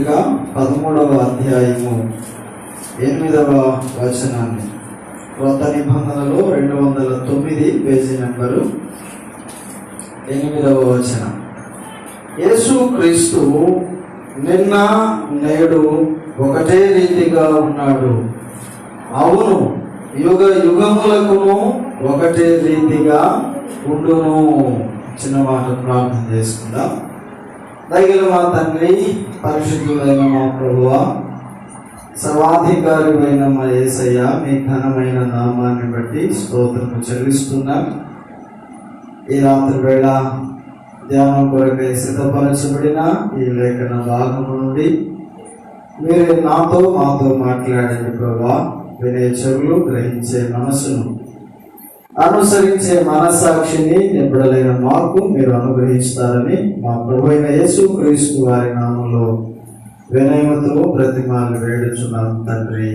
పత్రిక 13వ అధ్యాయము 8వ వచనాన్ని, కొత్త నిబంధనలో 209 పేజీ నెంబరు 8వ వచనం. యేసు క్రీస్తు నిన్న నేడు ఒకటే రీతిగా ఉన్నాడు. అవును, యుగ యుగములకును ఒకటే రీతిగా ఉండును. చిన్న మాట ప్రార్థన చేసుకుందాం. దయగల మా తండ్రి, పరిశుద్ధుడైన మా ప్రభువా, సర్వాధికారి మా యేసయ్య, మీ ఘనమైన నామాన్ని బట్టి స్తోత్రము చెల్లిస్తున్నాం. ఈ రాత్రి వేళ ధ్యానం కొరకై సిద్ధపరచబడిన ఈ లేఖన భాగము నుండి మీరు మాతో మాట్లాడండి ప్రభువా. వినే చెవులు, గ్రహించే మనసును, అనుసరించే మనస్సాక్షిని నిబడలైన మాకు మీరు అనుగ్రహిస్తారని మా ప్రభువైన యేసు క్రీస్తు వారి నామములో వినయముతో ప్రతిమాలు వేడుచున్నాం తండ్రి,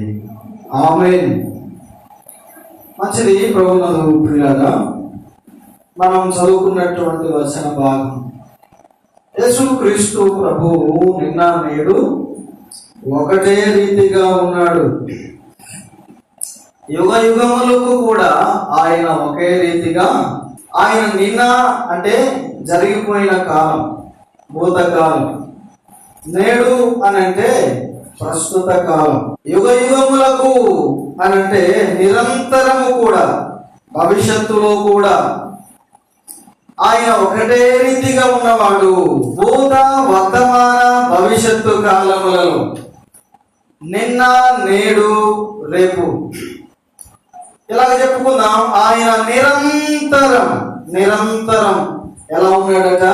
ఆమేన్. మంచిది. ప్రభువునందు ప్రియులారా, మనం చదువుకున్నటువంటి వచన భాగం, యేసు క్రీస్తు ప్రభువు నిన్న నేడు ఒకటే రీతిగా ఉన్నాడు. యుగ యుగములకు కూడా ఆయన ఒకే రీతిగా, ఆయన నిన్న అంటే జరిగిపోయిన కాలం, భూతకాలం, నేడు అనంటే ప్రస్తుత కాలం, యుగ యుగములకు అనంటే నిరంతరము కూడా, భవిష్యత్తులో కూడా ఆయన ఒకటే రీతిగా ఉన్నవాడు. భూత, వర్తమాన, భవిష్యత్తు కాలములలో, నిన్న నేడు రేపు ఇలాగ చెప్పుకుందాం. ఆయన నిరంతరం ఎలా ఉన్నాడట?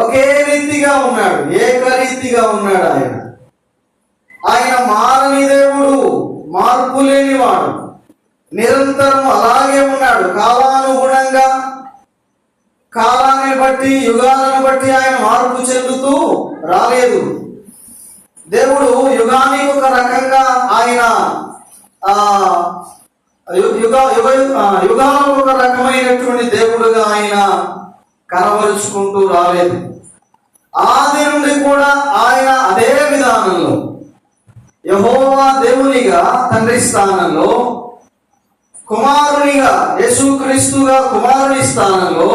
ఒకే రీతిగా ఉన్నాడు, ఏకరీతిగా ఉన్నాడు. ఆయన మారని దేవుడు, మార్పు లేనివాడు, నిరంతరం అలాగే ఉన్నాడు. కాలానుగుణంగా, కాలాన్ని బట్టి, యుగాలను బట్టి ఆయన మార్పు చెందుతూ రాలేదు. దేవుడు యుగానికి ఒక రకంగా, ఆయన యుగాలకు ఒక రకమైనటువంటి దేవుడుగా ఆయన కనబరుచుకుంటూ రాలేదు. ఆది నుండి కూడా ఆయన అదే విధానంలో యెహోవా దేవునిగా తండ్రి స్థానంలో, కుమారునిగా యేసుక్రీస్తుగా కుమారుని స్థానంలో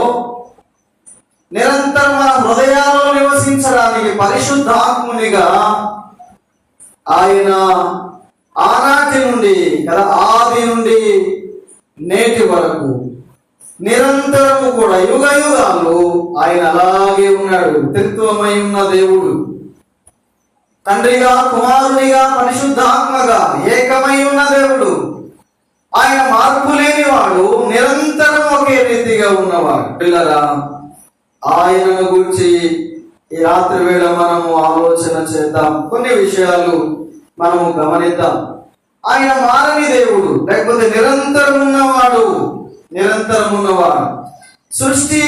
నిరంతరం మన హృదయాల్లో నివసించడానికి పరిశుద్ధాత్మునిగా ఆయన ఆనాటి నుండి కదా, ఆది నుండి నేటి వరకు నిరంతరము కూడా యుగ యుగాలు ఆయన అలాగే ఉన్నాడు. త్రిత్వమై ఉన్న దేవుడు, తండ్రిగా, కుమారునిగా, పరిశుద్ధాత్మగా ఏకమై ఉన్న దేవుడు. ఆయన మార్పు లేనివాడు, నిరంతరం ఒకే రీతిగా ఉన్నవాడు. పిల్లరా, ఆయనను గురించి ఈ రాత్రి వేళ మనము ఆలోచన చేద్దాం. కొన్ని విషయాలు మనము గమనిద్దాం. ఆయన మారని దేవుడు, లేకపోతే నిరంతరం ఉన్నవాడు. సృష్టి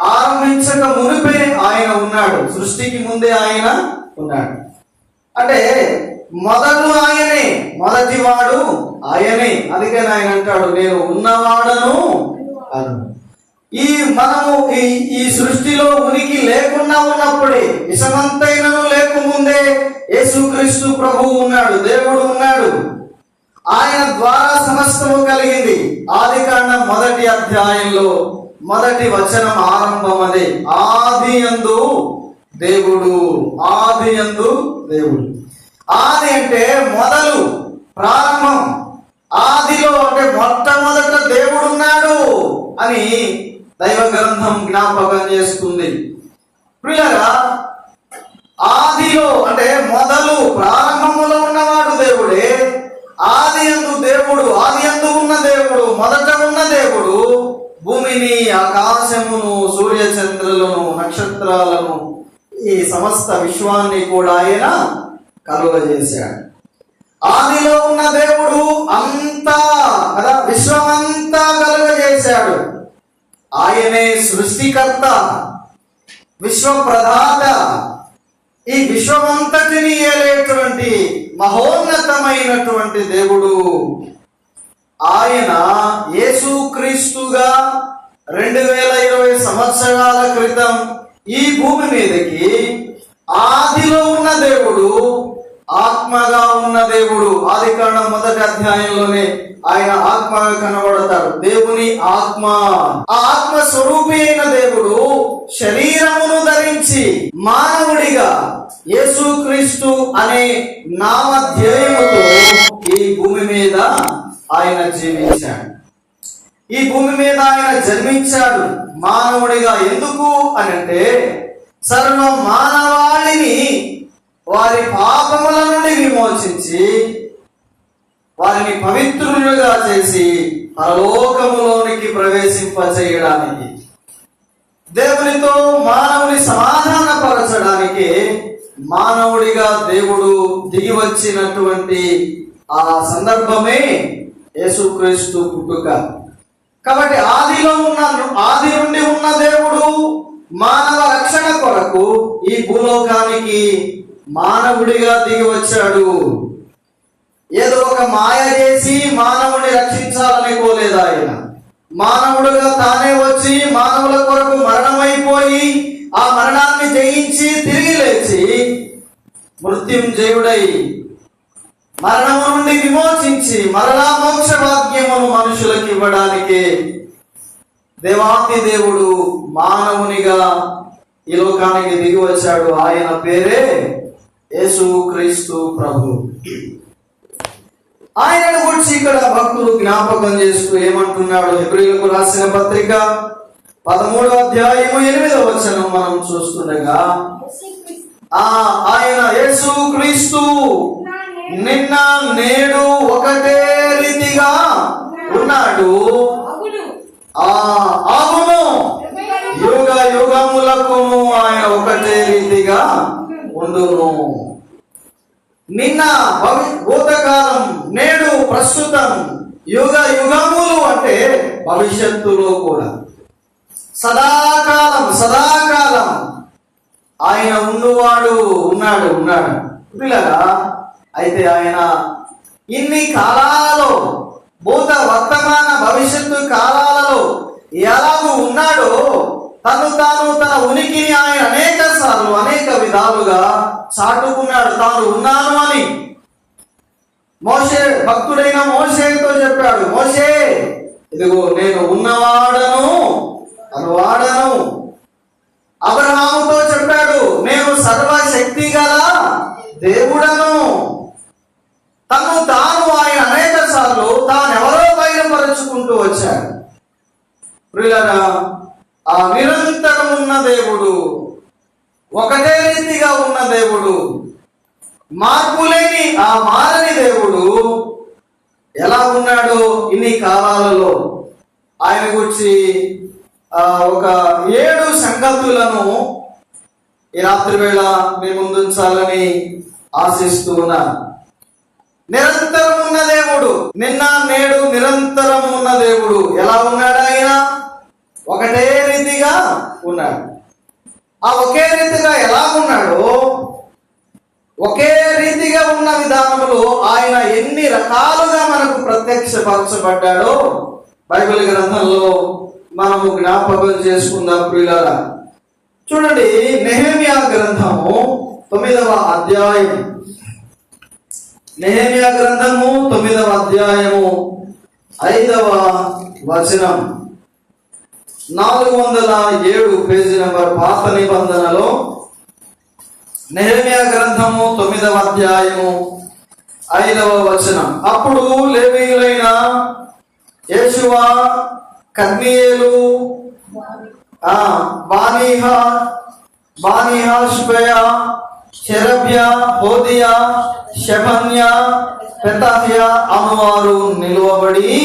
ఆరంభించక మునిపే ఆయన ఉన్నాడు. సృష్టికి ముందే ఆయన ఉన్నాడు. అంటే మొదలు ఆయనే, మొదటివాడు ఆయనే. అందుకని ఆయన అంటాడు, నేను ఉన్నవాడను అను. మనము ఈ సృష్టిలో ఉనికి లేకుండా ఉన్నప్పుడే, విషమంతైనను లేకముందే యేసుక్రీస్తు ప్రభువు ఉన్నాడు, దేవుడు ఉన్నాడు. ఆయన ద్వారా సమస్తము కలిగింది. ఆదికాండం 1వ అధ్యాయంలో 1వ వచనం ఆరంభం అదే, ఆదియందు దేవుడు. ఆదియందు దేవుడు. ఆది అంటే మొదలు, ప్రారంభం. ఆదిలో అంటే మొట్టమొదట దేవుడున్నాడు అని దైవ గ్రంథం జ్ఞాపకం చేస్తుంది. ప్రియులారా, ఆదిలో అంటే మొదలు, ప్రారంభములో ఉన్నవాడు దేవుడే. ఆది యందు దేవుడు, ఆది యందు ఉన్న దేవుడు, మొదట ఉన్న దేవుడు భూమిని, ఆకాశమును, సూర్య చంద్రులను, నక్షత్రాలను, ఈ సమస్త విశ్వాన్ని కూడా ఆయన కలుగజేశాడు. ఆదిలో ఉన్న దేవుడు అంతా కదా, విశ్వమంతా కలుగజేశాడు. ఆయనే సృష్టికర్త, విశ్వ ప్రదాత, ఈ విశ్వమంతటిని ఏలేటువంటి మహోన్నతమైనటువంటి దేవుడు. ఆయన యేసుక్రీస్తుగా 2020 సంవత్సరాల క్రితం ఈ భూమి మీదకి ఆదిలో ఉన్న దేవుడు ఆత్మగా ఉన్న దేవుడు. ఆదికాండం 1వ అధ్యాయంలోనే ఆయన ఆత్మగా కనబడతాడు. దేవుని ఆత్మ, ఆ ఆత్మ స్వరూపి అయిన దేవుడు శరీరమును ధరించి మానవుడిగా యేసుక్రీస్తు అనే నామధేయముతో ఈ భూమి మీద ఆయన జీవించాడు. ఈ భూమి మీద ఆయన జన్మించాడు మానవుడిగా. ఎందుకు అనంటే సర్వ మానవాళిని వారి పాపముల నుండి విమోచించి వారిని పవిత్రులుగా చేసి పరలోకములోనికి ప్రవేశింపచేయడానికి, దేవునితో మానవుని సమాధానపరచడానికి మానవుడిగా దేవుడు దిగి వచ్చినటువంటి ఆ సందర్భమే యేసుక్రీస్తు పుట్టుక. కాబట్టి ఆది నుండి ఉన్న దేవుడు మానవ రక్షణ కొరకు ఈ భూలోకానికి మానవుడిగా దిగి వచ్చాడు. ఏదో ఒక మాయ చేసి మానవుడిని రక్షించాలని కోలేదు ఆయన. మానవుడుగా తానే వచ్చి మానవుల కొరకు మరణమైపోయి ఆ మరణాన్ని జయించి తిరిగి లేచి మృత్యుంజయుడై మరణము నుండి విమోచించి మరలా మోక్ష భాగ్యమును మనుషులకు ఇవ్వడానికి దేవాతి దేవుడు మానవునిగా ఈ లోకానికి దిగి వచ్చాడు. ఆయన పేరే యేసుక్రీస్తు ప్రభు. ఆయనను గురించి ఇక్కడ భక్తులు జ్ఞాపకం చేస్తూ ఏమంటున్నాడు? హెబ్రీయులకు రాసిన పత్రిక 13వ అధ్యాయము 8వ వచనం మనం చూస్తుండగా, ఆయన యేసుక్రీస్తు నిన్న నేడు ఒకటే రీతిగా ఉన్నాడు, అవును యుగ యుగములకు ఆయన ఒకటే రీతిగా ఉండును. నిన్న భూతకాలం, నేడు ప్రస్తుతం, యుగ యుగములు అంటే భవిష్యత్తులో కూడా సదాకాలం ఆయన ఉన్నాడు. పిల్లగా అయితే ఆయన ఇన్ని కాలాలలో, భూత వర్తమాన భవిష్యత్తు కాలాలలో ఎలాగూ ఉన్నాడో తన ఉనికిని ఆయన అనేక సార్లు అనేక విధాలుగా చాటుకున్నాడు. తాను ఉన్నాను అని మోషే, భక్తుడైన మోషేతో చెప్పాడు, మోషే ఇదిగో నేను ఉన్నవాడను అనువాడను. అబ్రహాముతో చెప్పాడు, నేను సర్వశక్తి గల దేవుడను. తాను ఆయన అనేక సార్లు తానెవరో బయలుపరుచుకుంటూ వచ్చాడు. ప్రియులారా, ఆ నిరంతరం ఉన్న దేవుడు, ఒకటే రీతిగా ఉన్న దేవుడు, మార్పు లేని ఆ మారని దేవుడు ఎలా ఉన్నాడో ఇన్ని కాలాలలో ఆయన గురించి ఒక 7 సంగతులను ఈ రాత్రి వేళ మీ ముందుంచాలని ఆశిస్తూ ఉన్నాను. నిరంతరం ఉన్న దేవుడు, నిన్న నేడు నిరంతరం ఉన్న దేవుడు ఎలా ఉన్నాడు? ఆయన ఒకటే రీతిగా ఉన్నాడు. ఆ ఒకే రీతిగా ఎలా ఉన్నాడో, ఒకే రీతిగా ఉన్న విధానంలో ఆయన ఎన్ని రకాలుగా మనకు ప్రత్యక్షపరచబడ్డాడో బైబిల్ గ్రంథంలో మనము జ్ఞాపకం చేసుకుందాం. ప్రియులారా, చూడండి, నెహెమ్యా గ్రంథము 9వ అధ్యాయం, నెహెమ్యా గ్రంథము 9వ అధ్యాయము 5వ వచనం, 407 పేజీ నంబర్ పాత నిబంధనలో నెహెమ్యా గ్రంథము 9వ అధ్యాయము 5వ వచనం. అప్పుడు లేవీయులైన యేషువ, కద్మీయేలు, బానీహాష్బయ, షెరబ్య, హోదియా, షెబన్య, పెతాహ్య అనువారు నిలువబడి,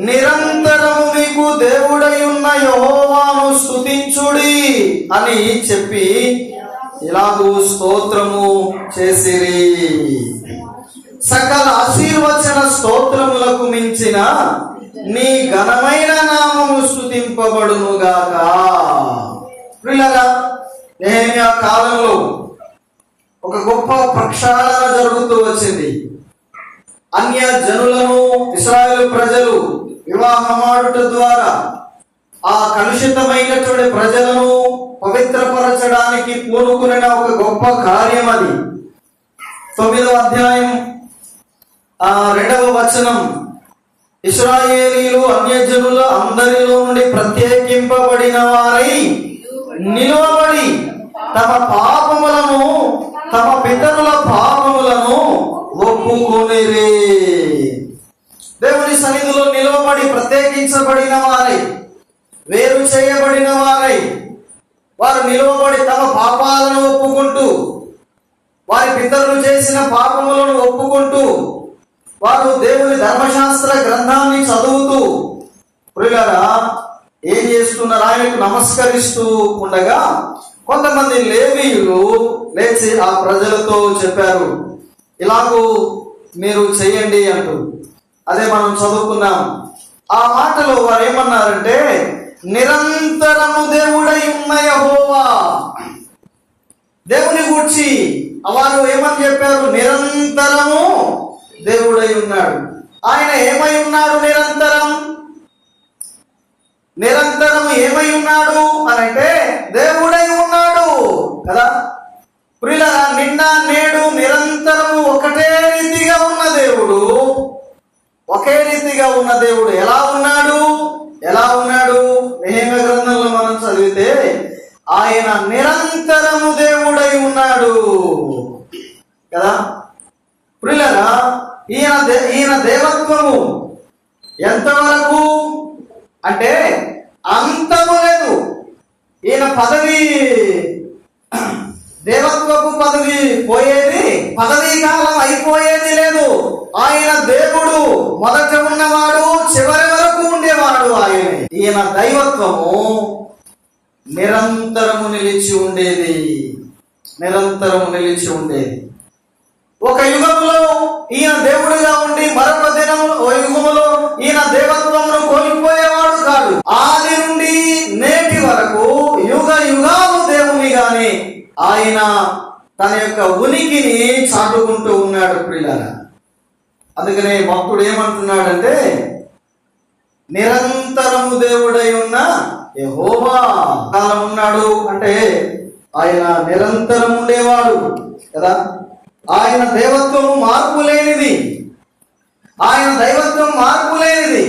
నిరంతరము మీకు దేవుడై ఉన్న యెహోవాను స్తుతించుడి అని చెప్పి ఇలాగూ స్తోత్రము చేసిరి. సకల ఆశీర్వచన స్తోత్రములకు మించిన నీ ఘనమైన నామము స్తుతింపబడునుగాక. ప్రియులారా, నెహెమ్యా కాలంలో ఒక గొప్ప ప్రక్షాళన జరుగుతూ వచ్చింది. అన్య జనులను ఇశ్రాయేలు ప్రజలు వివాహమాడుట ద్వారా ఆ కలుషితమైనటువంటి ప్రజలను పవిత్రపరచడానికి పూనుకున్న ఒక గొప్ప కార్యం అది. 9వ అధ్యాయం 2వ వచనం, ఇశ్రాయేలీయులు అన్యజనుల అందరిలో నుండి ప్రత్యేకింపబడిన వారై నిలువబడి తమ పాపములను, తమ పితరుల పాపములను ఒప్పుకొనిరి. దేవుని సన్నిధిలో నిలువబడి ప్రత్యేకించబడిన వారై, వేరు చేయబడిన వారై, వారు నిలువబడి తమ పాపాలను ఒప్పుకుంటూ, వారి పితరులు చేసిన పాపములను ఒప్పుకుంటూ, వారు దేవుని ధర్మశాస్త్ర గ్రంథాన్ని చదువుతూ ప్రియులారా ఏం చేస్తున్నారు? ఆయనకు నమస్కరిస్తూ ఉండగా కొంతమంది లేవీయులు లేచి ఆ ప్రజలతో చెప్పారు, ఇలాగూ మీరు చెయ్యండి అంటూ. అదే మనం చదువుకున్నాం. ఆ మాటలో వారు ఏమన్నారంటే, నిరంతరము దేవుడై ఉన్న యెహోవా. దేవుని గూర్చి వారు ఏమని చెప్పారు? నిరంతరము దేవుడై ఉన్నాడు. ఆయన ఏమై ఉన్నాడు? నిరంతరం ఏమై ఉన్నాడు అనంటే దేవుడై ఉన్నాడు కదా. ప్రియులారా, నిన్న నేడు నిరంతరము ఒకటే రీతిగా ఉన్న దేవుడు, ఒకే రీతిగా ఉన్న దేవుడు ఎలా ఉన్నాడు? నెహెమ్యా గ్రంథంలో మనం చదివితే ఆయన నిరంతరము దేవుడై ఉన్నాడు కదా. ప్రియులారా, ఈయన దేవత్వము ఎంతవరకు అంటే అంతము లేదు. ఈయన పదవి, దేవత్వపు పదవి పోయేది, పదవీ కాలం అయిపోయేది లేదు. ఆయన దేవుడు, మొదట ఉన్నవాడు, చివరి వరకు ఉండేవాడు ఆయన. ఈయన దైవత్వము నిరంతరము నిలిచి ఉండేది. ఒక యుగములో ఈయన దేవుడిగా ఉండి మరొక యుగములో ఈయన దేవత్వమును కోల్పోయేవాడు కాదు. ఆది నుండి నేటి వరకు యుగ యుగాలు దేవునిగానే ఆయన తన యొక్క ఉనికిని చాటుకుంటూ ఉన్నాడు ప్రియులారా. అందుకనే భక్తుడు ఏమంటున్నాడంటే, నిరంతరము దేవుడై ఉన్న యెహోవా కాలం ఉన్నాడు అంటే ఆయన నిరంతరం ఉండేవాడు కదా. ఆయన దేవత్వము మార్పు లేనిది, ఆయన దైవత్వం మార్పు లేనిది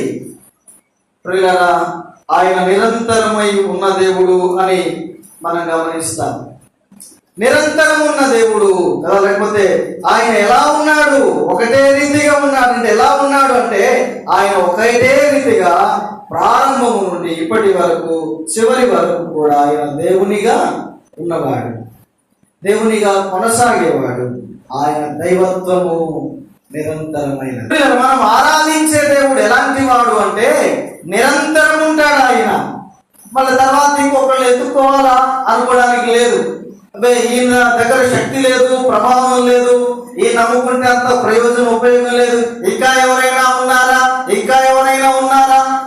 ప్రియులారా. ఆయన నిరంతరమై ఉన్న దేవుడు అని మనం గమనిస్తాం. నిరంతరం ఉన్న దేవుడు కదా. లేకపోతే ఆయన ఎలా ఉన్నాడు? ఒకటే రీతిగా ఉన్నాడు. అంటే ఎలా ఉన్నాడు అంటే ఆయన ఒకటే రీతిగా ప్రారంభము నుండి ఇప్పటి వరకు చివరి వరకు కూడా ఆయన దేవునిగా ఉన్నవాడు, దేవునిగా కొనసాగేవాడు. ఆయన దైవత్వము నిరంతరమైన. మనం ఆరాధించే దేవుడు ఎలాంటి వాడు అంటే నిరంతరం ఉంటాడు ఆయన. మళ్ళీ తర్వాత ఇంకొకళ్ళు ఎత్తుకోవాలా అనుకోవడానికి లేదు. అబ్బే ఈయన దగ్గర శక్తి లేదు, ప్రభావం లేదు, ఈ నమ్ముకుంటే అంత ప్రయోజనం ఉపయోగం లేదు, ఇంకా ఎవరైనా ఉన్నారా,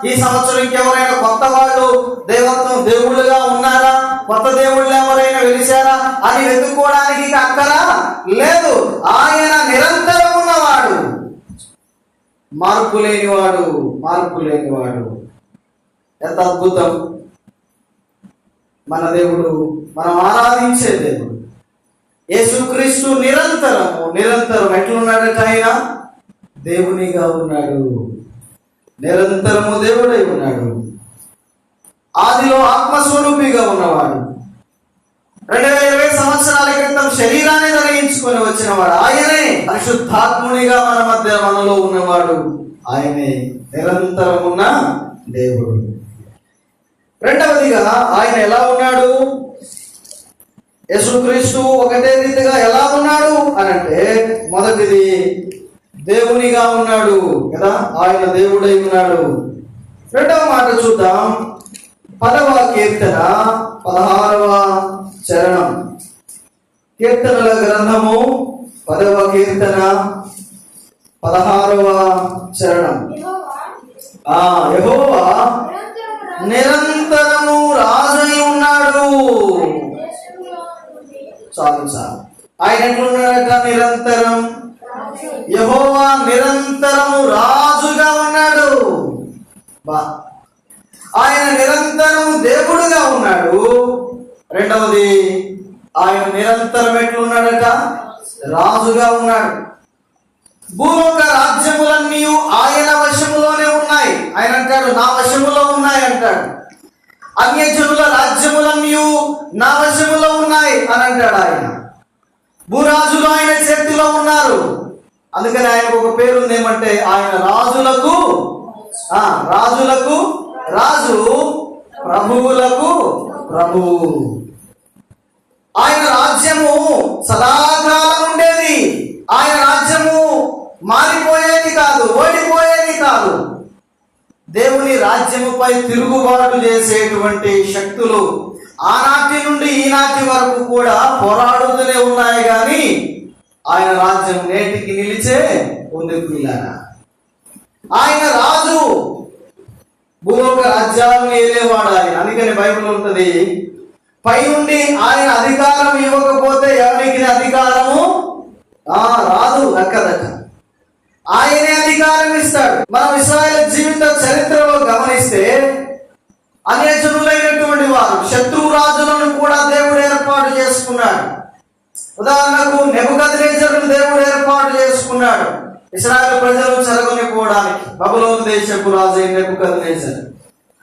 ఈ సంవత్సరం ఇంకెవరైనా కొత్త వాళ్ళు దేవుళ్ళుగా ఉన్నారా, కొత్త దేవుళ్ళు ఎవరైనా వెలిశారా అని వెతుక్కోవడానికి అక్కరా లేదు. ఆయన నిరంతరం ఉన్నవాడు, మార్పు లేనివాడు. ఎంత అద్భుతం మన దేవుడు, మనం ఆరాధించే దేవుడు యేసుక్రీస్తు. నిరంతరం ఎట్లున్నాడట? ఆయన దేవునిగా ఉన్నాడు, నిరంతరము దేవుడై ఉన్నాడు. ఆదిలో ఆత్మస్వరూపిగా ఉన్నవాడు. 2020 సంవత్సరాల క్రితం శరీరాన్ని ధరించుకొని వచ్చినవాడు ఆయనే. పరిశుద్ధాత్మునిగా మనలో ఉన్నవాడు ఆయనే, నిరంతరం ఉన్న దేవుడు. రెండవదిగా ఆయన ఎలా ఉన్నాడు? యేసుక్రీస్తు ఒకటే రీతిగా ఎలా ఉన్నాడు అనంటే, మొదటిది దేవునిగా ఉన్నాడు కదా, ఆయన దేవుడై ఉన్నాడు. రెండవ మాట చూద్దాం. 10వ కీర్తన 16వ చరణం. కీర్తనల గ్రంథము 10వ కీర్తన 16వ చరణం. యెహోవా నిరంతరము రాజై ఉన్నాడు. చాలు. ఆయన ఎట్లున్నాడట? నిరంతరం. యెహోవా నిరంతరము రాజుగా ఉన్నాడు. ఆయన నిరంతరం దేవుడుగా ఉన్నాడు. రెండవది, ఆయన నిరంతరం ఎట్లున్నాడట? రాజుగా ఉన్నాడు. భూలోక రాజ్యములన్నీ ఆయన వశములోనే ఉన్నాయి. ఆయన అంటాడు, నా వశములో ఉన్నాయి అంటాడు. అన్యజనుల రాజ్యములన్నీ నా వశములో ఉన్నాయి అని అంటాడు ఆయన. భూరాజులు ఆయన చేతిలో ఉన్నారు. అందుకని ఆయనకు ఒక పేరు ఉంది, ఏమంటే ఆయన రాజులకు రాజు, ప్రభువులకు ప్రభువు. ఆయన రాజ్యము సదాకాలం ఉండేది. ఆయన రాజ్యము మారిపోయేది కాదు, ఓడిపోయేది కాదు. దేవుని రాజ్యముపై తిరుగుబాటు చేసేటువంటి శక్తులు ఆనాటి నుండి ఈనాటి వరకు కూడా పోరాడుతూనే ఉన్నాయి, కానీ ఆయన రాజ్యం నేటికి నిలిచే ఉంది. ఆయన రాజు, భూలోక రాజ్యాలను ఏలేవాడు ఆయన. అందుకని బైబిల్ ఉంటుంది, పై నుండి ఆయన అధికారం ఇవ్వకపోతే ఎవరికి అధికారము రాదు, దక్కదక్క. ఆయనే అధికారం ఇస్తాడు. మనం ఇశ్రాయేలు జీవిత చరిత్రలో గమనిస్తే అన్యజనులైనటువంటి వారు, శత్రు రాజులను కూడా దేవుడు ఏర్పాటు చేసుకున్నాడు. ఉదాహరణకు నెబుకద్నెజరును దేవుడు ఏర్పాటు చేసుకున్నాడు ఇశ్రాయేలు ప్రజలు చెరగొనిపోవడానికి. బబులోను దేశపు రాజు నెబుకద్నెజరు.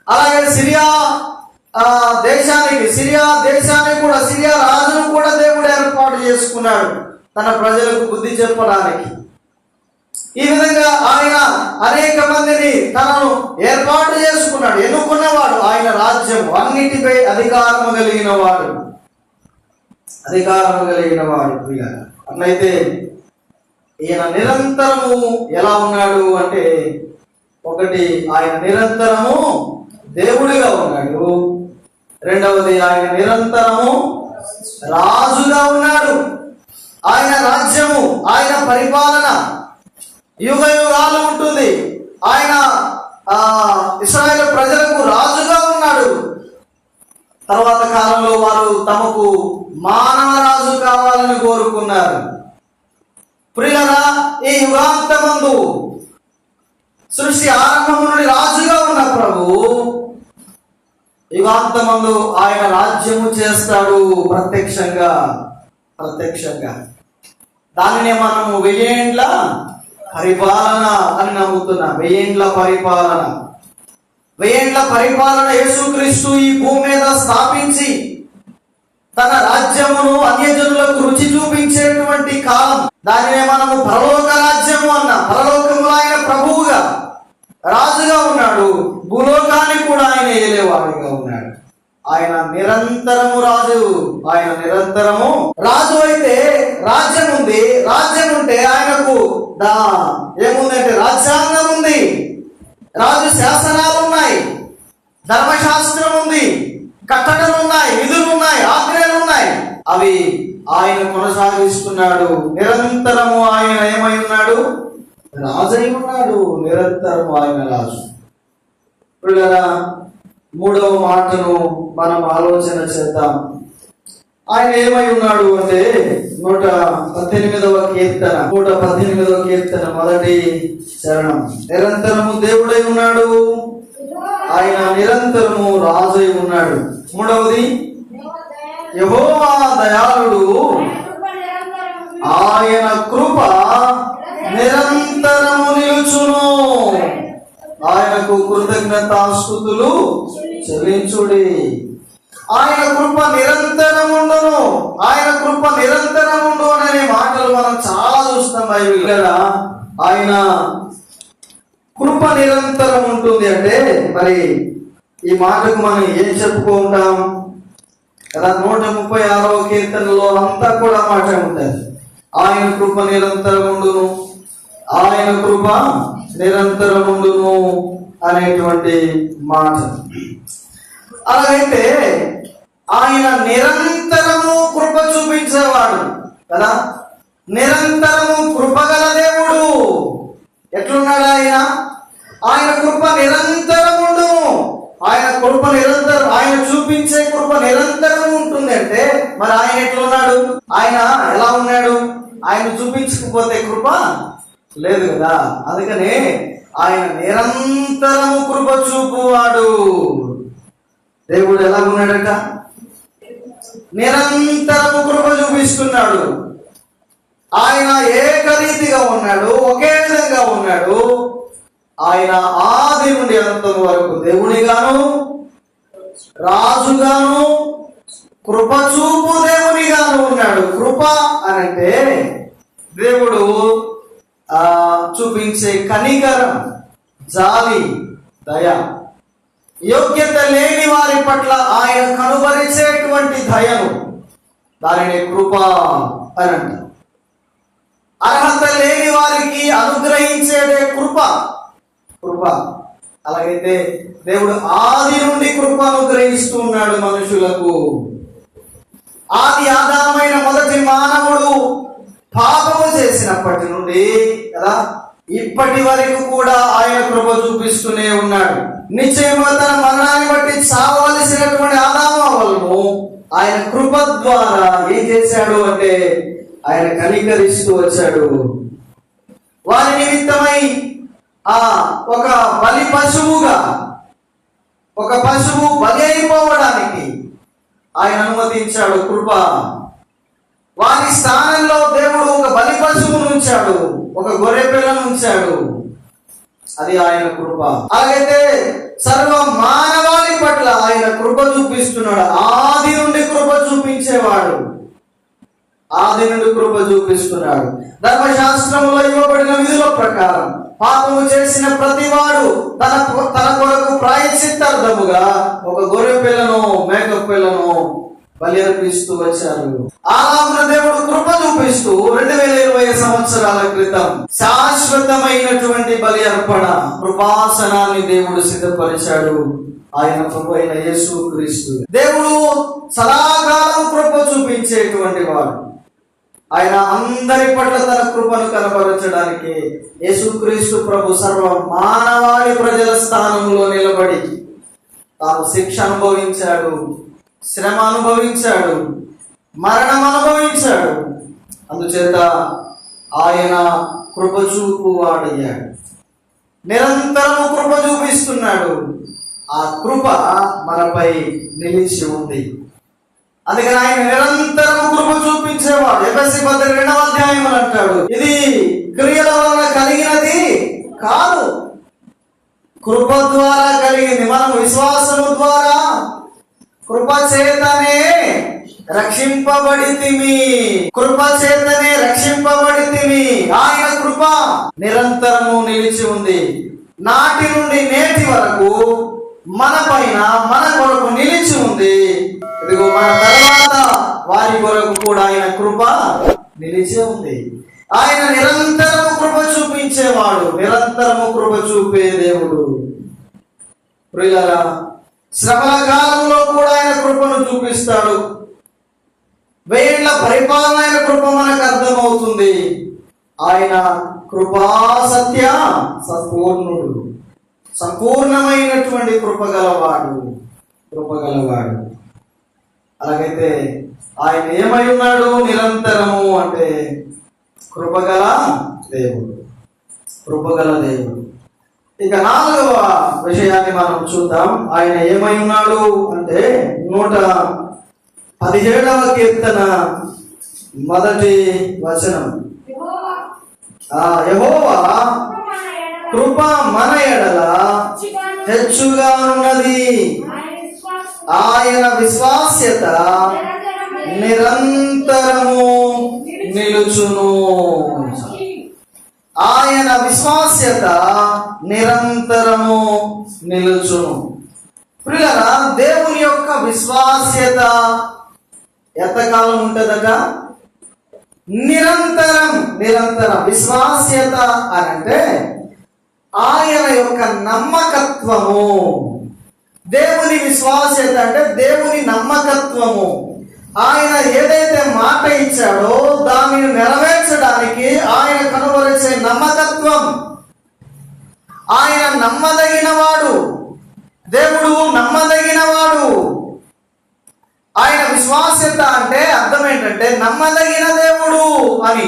అలాగే సిరియా దేశానికి కూడా, సిరియా రాజును కూడా దేవుడు ఏర్పాటు చేసుకున్నాడు తన ప్రజలకు బుద్ధి చెప్పడానికి. ఈ విధంగా ఆయన అనేక మందిని తనను ఏర్పాటు చేసుకున్నాడు, ఎన్నుకున్నవాడు. ఆయన రాజ్యం అన్నిటిపై అధికారము కలిగిన వాడు. అట్లయితే ఈయన నిరంతరము ఎలా ఉన్నాడు అంటే, ఒకటి, ఆయన నిరంతరము దేవుడిగా ఉన్నాడు. రెండవది, ఆయన నిరంతరము రాజుగా ఉన్నాడు. ఆయన రాజ్యము, ఆయన పరిపాలన యుగ యుగాలు ఉంటుంది. ఆయన ఇశ్రాయేలు ప్రజలకు రాజుగా ఉన్నాడు. తర్వాత కాలంలో వారు తమకు మానవ రాజు కావాలని కోరుకున్నారు. ప్రియులారా, ఈ యుగాంతమందు సృష్టి ఆరంభం నుండి రాజుగా ఉన్న ప్రభు యుగాంతమందు ఆయన రాజ్యము చేస్తాడు ప్రత్యక్షంగా. దానినే మనము 1000 ఏండ్ల పరిపాలన అని నమ్ముతున్నాం. 1000 ఏండ్ల పరిపాలన. 1000 ఏండ్ల పరిపాలన యేసుక్రీస్తు ఈ భూమి మీద స్థాపించి తన రాజ్యమును అన్యజనులకు రుచి చూపించేటువంటి కాలం. దానినే మనము పరలోక రాజ్యము అన్నాం. పరలోకములో ఆయన ప్రభువుగా, రాజుగా ఉన్నాడు. భూలోకాన్ని కూడా ఆయన ఏలేవాడిగా ఉన్నాడు. ఆయన నిరంతరము రాజు. ఆయన నిరంతరము రాజు. అయితే రాజ్యం ఉంది. రాజ్యం ఉంటే ఆయనకు ఏముందంటే రాజ్యాంగం ఉంది, రాజు శాసనాలు ఉన్నాయి, ధర్మశాస్త్రం ఉంది, కట్టడలు ఉన్నాయి, విధులు ఉన్నాయి, ఆజ్ఞలు ఉన్నాయి. అవి ఆయన కొనసాగిస్తున్నాడు. నిరంతరము ఆయన ఏమై ఉన్నాడు? రాజై ఉన్నాడు. నిరంతరము ఆయన రాజు. పిల్లరా, 3వ మాటను మనం ఆలోచన చేద్దాం. ఆయన ఏమై ఉన్నాడు అంటే 118వ కీర్తన మొదటి చరణం. నిరంతరము దేవుడై ఉన్నాడు. ఆయన నిరంతరము రాజై ఉన్నాడు. 3వది, యెహోవా దయాళుడు, ఆయన కృప నిరంతరము నిలుచును. ఆయనకు కృతజ్ఞతాస్తుతులు చెల్లించుడి. ఆయన కృప నిరంతరముండును. ఆయన కృప నిరంతరముండు అనే మాటలు మనం చాలా చూస్తాం బైబిల్ కదా. ఆయన కృప నిరంతరం ఉంటుంది అంటే మరి ఈ మాటకు మనం ఏం చెప్పుకుంటాం కదా. 136వ కీర్తనలో అంతా కూడా మాట ఉంటుంది, ఆయన కృప నిరంతరముండును, ఆయన కృప నిరంతరముండును అనేటువంటి మాట. అలాగైతే ఆయన నిరంతరము కృప చూపించేవాడు కదా. నిరంతరము కృపగల దేవుడు. ఎట్లున్నాడు ఆయన? ఆయన కృప నిరంతరముండు. ఆయన కృప నిరంతరం, ఆయన చూపించే కృప నిరంతరం ఉంటుంది అంటే మరి ఆయన ఎట్లున్నాడు? ఆయన ఎలా ఉన్నాడు? ఆయన చూపించకపోతే కృప లేదు కదా. అందుకనే ఆయన నిరంతరము కృప చూపువాడు. దేవుడు ఎలా ఉన్నాడట? నిరంతరము కృప చూపిస్తున్నాడు. ఆయన ఏకరీతిగా ఉన్నాడు, ఒకే విధంగా ఉన్నాడు. ఆయన ఆది నుండి అంతం వరకు దేవునిగాను, రాజుగాను, కృప చూపు దేవునిగాను ఉన్నాడు. కృప అనంటే దేవుడు చూపించే కనికరం, జాలి, దయ. యోగ్యత లేని వారి పట్ల ఆయన కనుబరిచేటువంటి దయను, దానిని కృప అని అంటారు. అర్హత లేని వారికి అనుగ్రహించేదే కృప. అలాగైతే దేవుడు ఆది నుండి కృప అనుగ్రహిస్తూ ఉన్నాడు మనుషులకు. ఆది ఆదామైన మొదటి మానవుడు పాపము చేసినప్పటి నుండి కదా ఇప్పటి వరకు కూడా ఆయన కృప చూపిస్తూనే ఉన్నాడు. నిశ్చయముగా తన మరణాన్ని బట్టి చావవలసినటువంటి ఆదాము ఆయన కృప ద్వారా ఏం చేశాడు అంటే ఆయన కనికరిస్తూ వచ్చాడు. వారి నిమిత్తమై ఒక బలి పశువుగా, ఒక పశువు బలి అయిపోవడానికి ఆయన అనుమతించాడు. కృప. వారి స్థానంలో దేవుడు ఒక బలి పశువును ఉంచాడు, ఒక గొర్రె పిల్లను ఉంచాడు. అది ఆయన కృప. అలాగైతే సర్వ మానవాళి పట్ల ఆయన కృప చూపిస్తున్నాడు. ఆది నుండి కృప చూపించేవాడు, ఆది నుండి కృప చూపిస్తున్నాడు. ధర్మశాస్త్రంలో ఇవ్వబడిన విధుల ప్రకారం పాపము చేసిన ప్రతివాడు తన కొరకు ప్రాయశ్చిత్తార్థముగా ఒక గొర్రె పిల్లను, మేక పిల్లను బలి అర్పిస్తూ వచ్చారు. ఆలాగున దేవుడు కృప చూపిస్తూ 2020 సంవత్సరాల క్రితం శాశ్వతమైనటువంటి బలి అర్పణ కృపాసనాన్ని దేవుడు సిద్ధపరిచాడు. ఆయన ప్రభు అయిన యేసుక్రీస్తు. దేవుడు సదాకాలం కృప చూపించేటువంటి వాడు. ఆయన అందరి పట్ల తన కృపను కనబరచడానికి యేసుక్రీస్తు ప్రభు సర్వ మానవాళి ప్రజల స్థానంలో నిలబడి తాను శిక్ష అనుభవించాడు, శ్రమ అనుభవించాడు, మరణం అనుభవించాడు. అందుచేత ఆయన కృప చూపు వాడయ్యాడు. నిరంతరము కృప చూపిస్తున్నాడు. ఆ కృప మనపై నిలిచి ఉంది. అందుకని ఆయన నిరంతరం కృప చూపించేవాడు. ఎఫెసీ పత్రిక 2వ అధ్యాయం అంటాడు, ఇది క్రియల వలన కలిగినది కాదు, కృప ద్వారా కలిగింది. మనం విశ్వాసము ద్వారా కృప చేతనే రక్షింపబడితిమి, కృప చేతనే రక్షింపబడితిమి. ఆయన కృప నిరంతరము నిలిచి ఉంది. నాటి నుండి నేటి వరకు మన పైన, మన కొరకు నిలిచి ఉంది. ఇదిగో మన తర్వాత వారి కొరకు కూడా ఆయన కృప నిలిచి ఉంది. ఆయన నిరంతరము కృప చూపించేవాడు, నిరంతరము కృప చూపే దేవుడు. ప్రియులారా, శ్రమల కాలంలో కూడా ఆయన కృపను చూపిస్తాడు. 1000 ఏళ్ల పరిపాలన ఆయన కృప మనకు అర్థమవుతుంది. ఆయన కృపా సత్య సంపూర్ణుడు, సంపూర్ణమైనటువంటి కృపగలవాడు. అలాగైతే ఆయన ఏమై ఉన్నాడు? నిరంతరము అంటే కృపగల దేవుడు. ఇక 4వ విషయాన్ని మనం చూద్దాం. ఆయన ఏమై ఉన్నాడు అంటే 117వ కీర్తన 1వ వచనం. యెహోవా కృప మన ఎడల హెచ్చుగా ఉన్నది, ఆయన విశ్వాస్యత నిరంతరము నిలుచును. ఆయన విశ్వాస్యత నిరంతరము నిలుచును. ప్రియులారా, దేవుని యొక్క విశ్వాస్యత ఎంతకాలం ఉంటుందట? నిరంతరం. విశ్వాస్యత అంటే ఆయన యొక్క నమ్మకత్వము. దేవుని విశ్వాస్యత అంటే దేవుని నమ్మకత్వము. ఆయన ఏదైతే మాట ఇచ్చాడో దానిని నెరవేర్చడానికి ఆయన కనుగొలిచే నమ్మకత్వం. ఆయన నమ్మదగినవాడు, దేవుడు నమ్మదగినవాడు. ఆయన విశ్వాస్యత అంటే అర్థం ఏంటంటే నమ్మదగిన దేవుడు అని.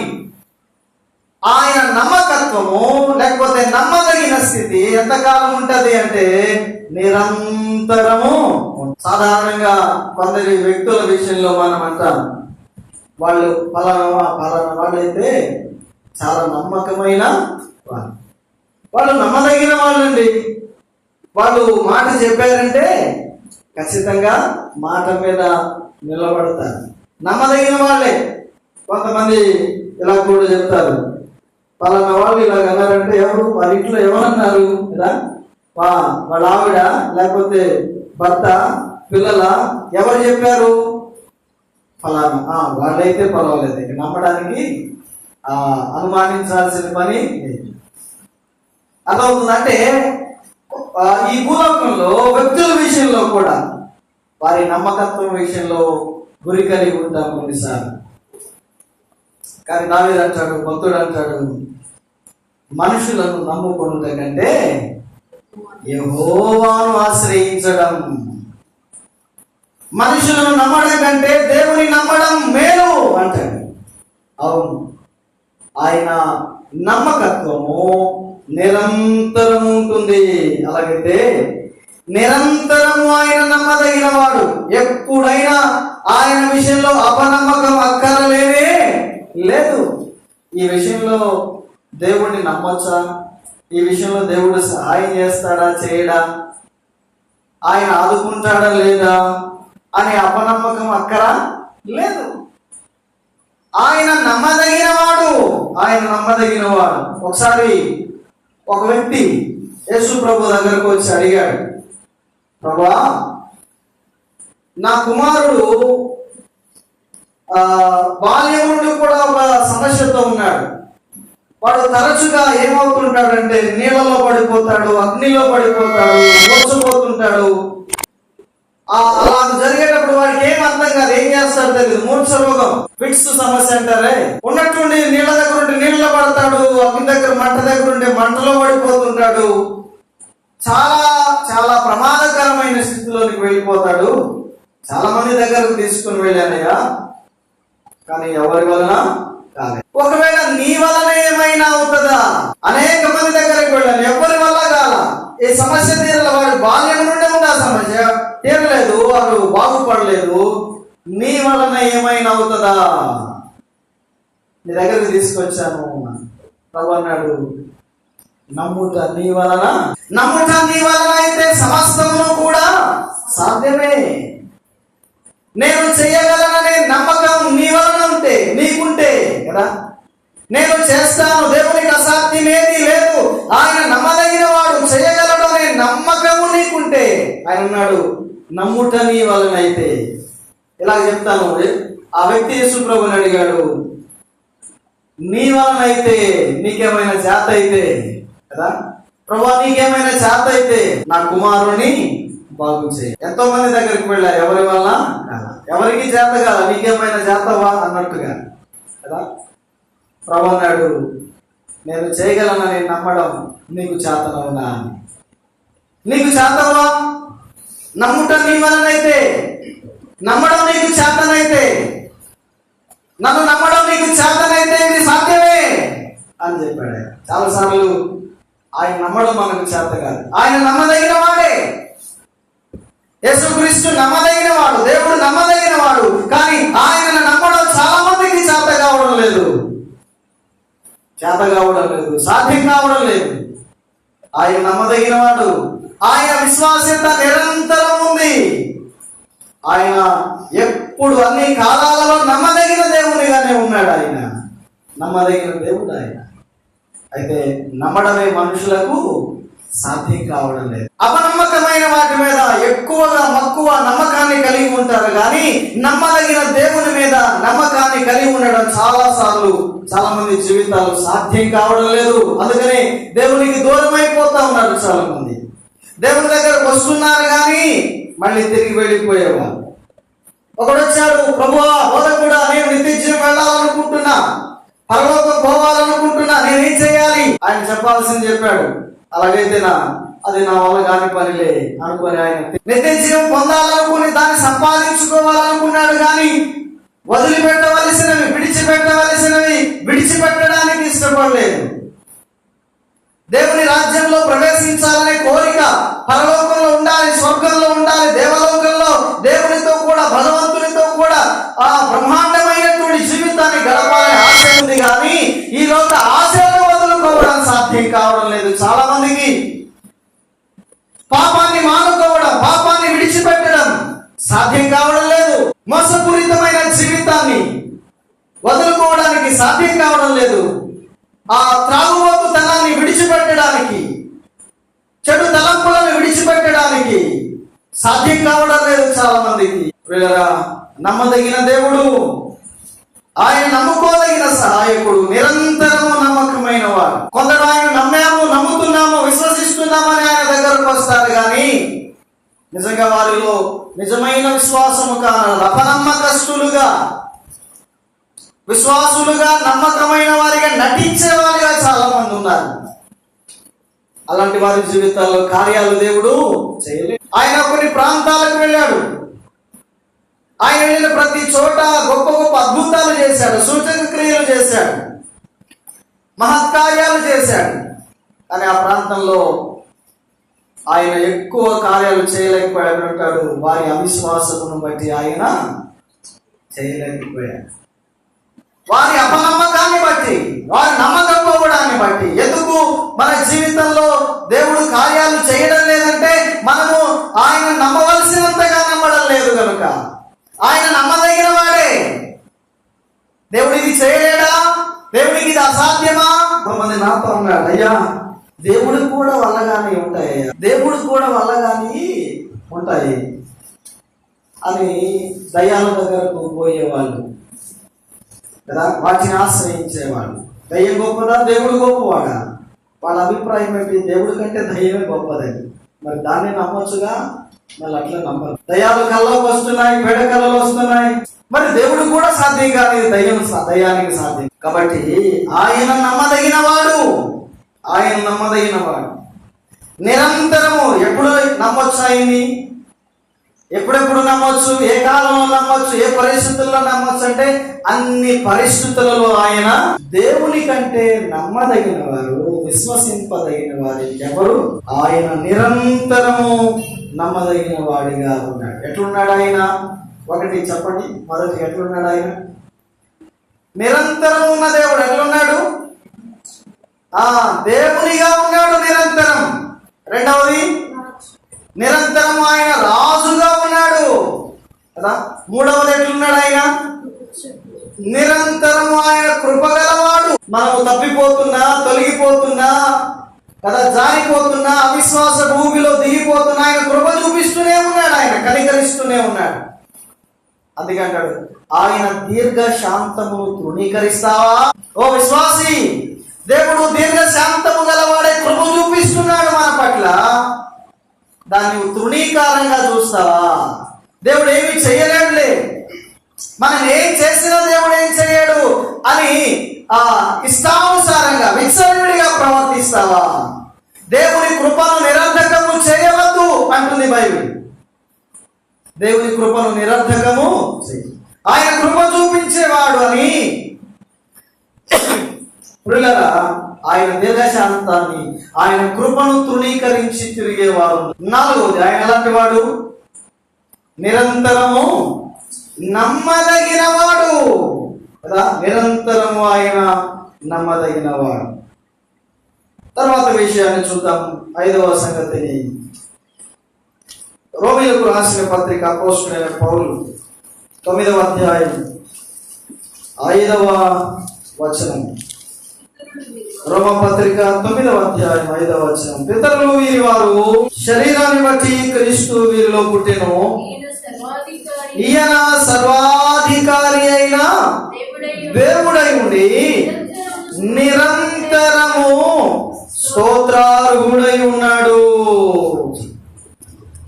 ఆయన నమ్మకత్వము లేకపోతే నమ్మదగిన స్థితి ఎంతకాలం ఉంటది అంటే నిరంతరము. సాధారణంగా కొందరి వ్యక్తుల విషయంలో మనం అంటాం, వాళ్ళు పలానా వాళ్ళు అయితే చాలా నమ్మకమైన వాళ్ళు నమ్మదగిన వాళ్ళండి. వాళ్ళు మాట చెప్పారంటే ఖచ్చితంగా మాట మీద నిలబడతారు, నమ్మదగిన వాళ్ళే. కొంతమంది ఇలా కూడా చెప్తారు, పలానా వాళ్ళు ఇలాగ అన్నారంటే ఎవరు వాళ్ళ ఇంట్లో ఎవరన్నారు కదా, వాళ్ళ ఆవిడ లేకపోతే భర్త పిల్లల ఎవరు చెప్పారు, ఫలానా వాళ్ళైతే పర్వాలేదు, ఇక నమ్మడానికి అనుమానించాల్సిన పని అదవుతుందంటే ఈ భూలోకంలో వ్యక్తుల విషయంలో కూడా వారి నమ్మకత్వం విషయంలో గురి కలిగి ఉంటాం కొన్నిసార్లు. కానీ దావీదు అంటాడు, భక్తుడు అంటాడు, మనుషులను నమ్ముకున్నట కంటే యెహోవాను ఆశ్రయించడం, మనుషులను నమ్మడం కంటే దేవుని నమ్మడం మేలు అంటాడు. అవును, ఆయన నమ్మకత్వము నిరంతరం ఉంటుంది. అలాగైతే నిరంతరము ఆయన నమ్మదగిన వాడు. ఎప్పుడైనా ఆయన విషయంలో అపనమ్మకం అక్కరలేనే లేదు. ఈ విషయంలో దేవుడిని నమ్మొచ్చా, ఈ విషయంలో దేవుడు సహాయం చేస్తాడా చేయడా, ఆయన ఆదుకుంటాడా లేదా అనే అపనమ్మకం అక్కర లేదు. ఆయన నమ్మదగిన వాడు, ఆయన నమ్మదగిన వాడు. ఒకసారి ఒక వ్యక్తి యేసు ప్రభు దగ్గరకు వచ్చి అడిగాడు, ప్రభా, నా కుమారుడు బాల్యం నుండి కూడా ఒక సమస్యతో ఉన్నాడు. వాడు తరచుగా ఏమవుతుంటాడంటే నీళ్ళలో పడిపోతాడు, అగ్నిలో పడిపోతాడు, మోసపోతుంటాడు. అలా జరిగేటప్పుడు వాడికి ఏం అర్థం కాదు, ఏం చేస్తాడు తెలియదు. మూర్ఛ రోగం, ఫిట్స్ సమస్య అంటారే. ఉన్నట్టుండి నీళ్ళ దగ్గర ఉంటే నీళ్ళలో పడతాడు, అగ్ని దగ్గర మంట దగ్గర ఉంటే మంటలో పడిపోతుంటాడు. చాలా చాలా ప్రమాదకరమైన స్థితిలోనికి వెళ్ళిపోతాడు. చాలా మంది దగ్గరకు తీసుకుని వెళ్ళానయ్యా, కానీ ఎవరి వలన కాలేదు. ఒకవేళ నీ వలన ఏమైనా అవుతుందా? అనేక మంది దగ్గరకు వెళ్ళాను, ఎవరి వల్ల కాల. ఈ సమస్య తీరల, వాడు బాల్యం నుండి ఉంది, ఆ సమస్య తీరలేదు, వాడు బాగుపడలేదు. నీ వలన ఏమైనా అవుతుందా? నీ దగ్గరకు తీసుకొచ్చాను. ప్రభు అన్నాడు, నమ్ముట నీ వలన అయితే సమస్తమును కూడా సాధ్యమే. నేను చేయగలననే నమ్మకం నీ వలన ఉంటే, నీకుంటే కదా, నేను చేస్తాను, దేవునికి అసాధ్యమేది లేదు, ఆయన నమ్మదగిన వాడు, చేయగలడు అనే నమ్మకము నీకుంటే, ఆయన ఉన్నాడు, నమ్ముట నీ వలన అయితే. ఇలా చెప్తాను. ఆ వ్యక్తి యేసు ప్రభుని అడిగాడు, నీ వలన అయితే, నీకేమైనా చేత అయితే కదా, ప్రభా నీకేమైనా చేత అయితే నా కుమారుని బాగు చేయి. ఎంతో మంది దగ్గరికి వెళ్ళారు, ఎవరి వల్ల ఎవరికి చేత కాదు, నీకేమైనా చేతవా అన్నట్టుగా కదా. ప్రభు అన్నాడు, నేను చేయగలనని నమ్మడం నీకు చేతనవునా అని. నీకు చేతవా? నమ్ముట నీ వలనైతే, నమ్మడం నీకు చేతనైతే, నన్ను నమ్మడం నీకు చేతనైతే ఇది సాధ్యమే అని చెప్పాడు. చాలాసార్లు ఆయన నమ్మడం మనకు చేత కాదు. ఆయన నమ్మదగిన వాడే, యేసుక్రీస్తు నమ్మదగిన వాడు, దేవుడు నమ్మదగిన వాడు. కానీ ఆయన నమ్మడం చాలా మందికి చేత కావడం లేదు, సాధ్యం కావడం లేదు. ఆయన నమ్మదగిన వాడు, ఆయన విశ్వాస్యత నిరంతరం ఉంది. ఆయన ఎప్పుడు అన్ని కాలాలలో నమ్మదగిన దేవునిగానే ఉన్నాడు. ఆయన నమ్మదగిన దేవుడు ఆయన. అయితే నమ్మడమే మనుషులకు సాధ్యం కావడం లేదు. అపనమ్మకమైన వాటి మీద ఎక్కువగా మక్కువ నమ్మకాన్ని కలిగి ఉంటారు, కానీ నమ్మదగిన దేవుని మీద నమ్మకాన్ని కలిగి ఉండడం చాలా మంది జీవితాలు సాధ్యం కావడం లేదు. అందుకని దేవునికి దూరం అయిపోతా ఉన్నారు. చాలా మంది దేవుని దగ్గరకు వస్తున్నారు, కానీ మళ్ళీ తిరిగి వెళ్ళిపోయేవారు. ఒకడు వచ్చాడు, ప్రభువా బోధకుడా, నేను నిత్యజీవం వెళ్ళాలనుకుంటున్నా, పరలోకం పోవాలనుకుంటున్నా, నేనేం చేయాలి? ఆయన చెప్పాల్సింది చెప్పాడు. అలాగైతే అది నా వల్ల కాని పనిలే అనుకుని ఆయన నిత్యజీవం పొందాలనుకుని దాన్ని సంపాదించుకోవాలనుకున్నాడు, కానీ విడిచిపెట్టడానికి ఇష్టపడలేదు. దేవుని రాజ్యంలో పరలోకంలో ఉండాలి, స్వర్గంలో ఉండాలి, దేవలోకంలో దేవునితో కూడా, భగవంతునితో కూడా ఆ బ్రహ్మాండమైనటువంటి జీవితాన్ని గడపాలని ఆశ ఉంది. కానీ ఈ లోక ఆశలను వదులుకోవడం సాధ్యం కావడం లేదు చాలా మందికి. పాపాన్ని మానుకోవడం, పాపాన్ని విడిచిపెట్టడం సాధ్యం కావడం లేదు. మోసపూరితమైన జీవితాన్ని వదులుకోవడానికి సాధ్యం కావడం లేదు. ఆ త్రాగుబోతుతనాన్ని విడిచిపెట్టడానికి, చెడు తలంపులను విడిచిపెట్టడానికి సాధ్యం కావడం లేదు చాలా మందికి. నమ్మదగిన దేవుడు, ఆయన నమ్ముకోదగిన సహాయకుడు, నిరంతరము నమ్మకమైన వాడు. కొందరు ఆయన నమ్మాము, నమ్ముతున్నాము, విశ్వసిస్తున్నామని ఆయన దగ్గరకు వస్తారు. కానీ నిజంగా వారిలో నిజమైన విశ్వాసము కాదు. అపనమ్మకస్తులుగా, విశ్వాసులుగా, నమ్మకమైన వారిగా నటించే వారిగా చాలా మంది ఉన్నారు. అలాంటి వారి జీవితాల్లో కార్యాలు దేవుడు చేయలేదు. ఆయన కొన్ని ప్రాంతాలకు వెళ్ళాడు. ఆయన వెళ్ళిన ప్రతి చోట గొప్ప గొప్ప అద్భుతాలు చేశాడు, సూచక క్రియలు చేశాడు, మహత్కార్యాలు చేశాడు. కానీ ఆ ప్రాంతంలో ఆయన ఎక్కువ కార్యాలు చేయలేకపోయాడు అంటాడు. వారి అవిశ్వాసమును బట్టి ఆయన చేయలేకపోయాడు. వారి అపనమ్మకాన్ని బట్టి, వారి నమ్మకపోవడాన్ని బట్టి. ఎందుకు మన జీవితంలో దేవుడు కార్యాలు చేయడం లేదంటే మనము ఆయన నమ్మవలసినంతగా నమ్మడం లేదు కనుక. ఆయన నమ్మదగిన వాడే. దేవుడు ఇది చేయలేడా, దేవుడికి ఇది అసాధ్యమా? కొంతమంది నాతో అన్నాడు, అయ్యా దేవుడు కూడా వల్లగానే ఉంటాయి, దేవుడు కూడా వల్లగాని ఉంటాయి అని దయ్యాల దగ్గరకు పోయేవాళ్ళు కదా, వాటిని ఆశ్రయించేవాళ్ళు. దయ్యం గొప్పదా, దేవుడు గొప్పవాడా? వాళ్ళ అభిప్రాయం ఏంటి? దేవుడి కంటే దయ్యమే గొప్పదని. మరి దాన్ని నమ్మొచ్చుగా, మళ్ళీ అట్లా నమ్మరు. దయ్యాలు కళ్ళకు వస్తున్నాయి, పేడ కళ్ళలు వస్తున్నాయి. మరి దేవుడు కూడా సాధ్యం కాదు, దయ్యానికి సాధ్యం. కాబట్టి ఆయన నమ్మదగిన వాడు, ఆయన నమ్మదగిన వాడు. నిరంతరము ఎప్పుడు నమ్మొచ్చు ఆయన్ని? ఎప్పుడెప్పుడు నమ్మొచ్చు? ఏ కాలంలో నమ్మొచ్చు? ఏ పరిస్థితుల్లో నమ్మొచ్చు? అంటే అన్ని పరిస్థితులలో ఆయన దేవుని కంటే నమ్మదగిన వారు, విశ్వసింపదగిన వారు ఎవరు? ఆయన నిరంతరము నమ్మదగిన వాడిగా ఉన్నాడు. ఎట్లున్నాడు ఆయన? ఒకటి చెప్పండి. మొదటి ఎట్లున్నాడు ఆయన? నిరంతరం ఉన్న దేవుడు. ఎట్లున్నాడు? దేవునిగా ఉన్నాడు నిరంతరం. రెండవది, నిరంతరం ఆయన రాజుగా ఉన్నాడు కదా. మూడవది ఎట్లున్నాడు ఆయన? నిరంతరం ఆయన కృపగలవాడు. మనము తప్పిపోతున్నా, తొలగిపోతున్నా కదా, జారిపోతున్నా, అవిశ్వాస భూమిలో దిగిపోతున్నా ఆయన కృప చూపిస్తూనే ఉన్నాడు, ఆయన కనికరిస్తూనే ఉన్నాడు. అందుకంటాడు, ఆయన దీర్ఘ శాంతము తృణీకరిస్తావా? ఓ విశ్వాసి, దేవుడు దీర్ఘ శాంతము గలవాడే కృప చూపిస్తున్నాడు మన పట్ల. దాన్ని తృణీకారంగా చూస్తావా? దేవుడు ఏమి చేయలేడులే, మనం ఏం చేసినా దేవుడు ఏం చేయడు అని ఇష్టానుసారంగా విచ్చలవిడిగా ప్రవర్తిస్తావా? దేవుని కృపను నిరర్ధకము చేయవద్దు అంటుంది బైబిల్. దేవుని కృపను నిరర్ధకము ఆయన కృప చూపించేవాడు అని. ప్రియులారా, ఆయన దీర్ఘశాంతాన్ని, ఆయన కృపను తృణీకరించి తిరిగేవాడు. నాలుగవది, ఆయన ఎలాంటి వాడు? నిరంతరము నమ్మదగిన వాడు కదా. నిరంతరము ఆయన నమ్మదగిన వాడు. తర్వాత విషయాన్ని చూద్దాం. 5వ సంగతిని, రోమీయులకు రాసిన పత్రిక అపోస్తలుడైన పౌలు 9వ అధ్యాయం 5వ వచనం. రోమ పత్రిక 9వ అధ్యాయం 5వ వచనం. పితరులు వీరి వారు శరీరాన్ని బట్టి క్రీస్తు వీరిలో పుట్టెను. ఈయన సర్వాధికారి అయిన దేవుడై ఉండి నిరంతరము స్తోత్రార్హుడై ఉన్నాడు.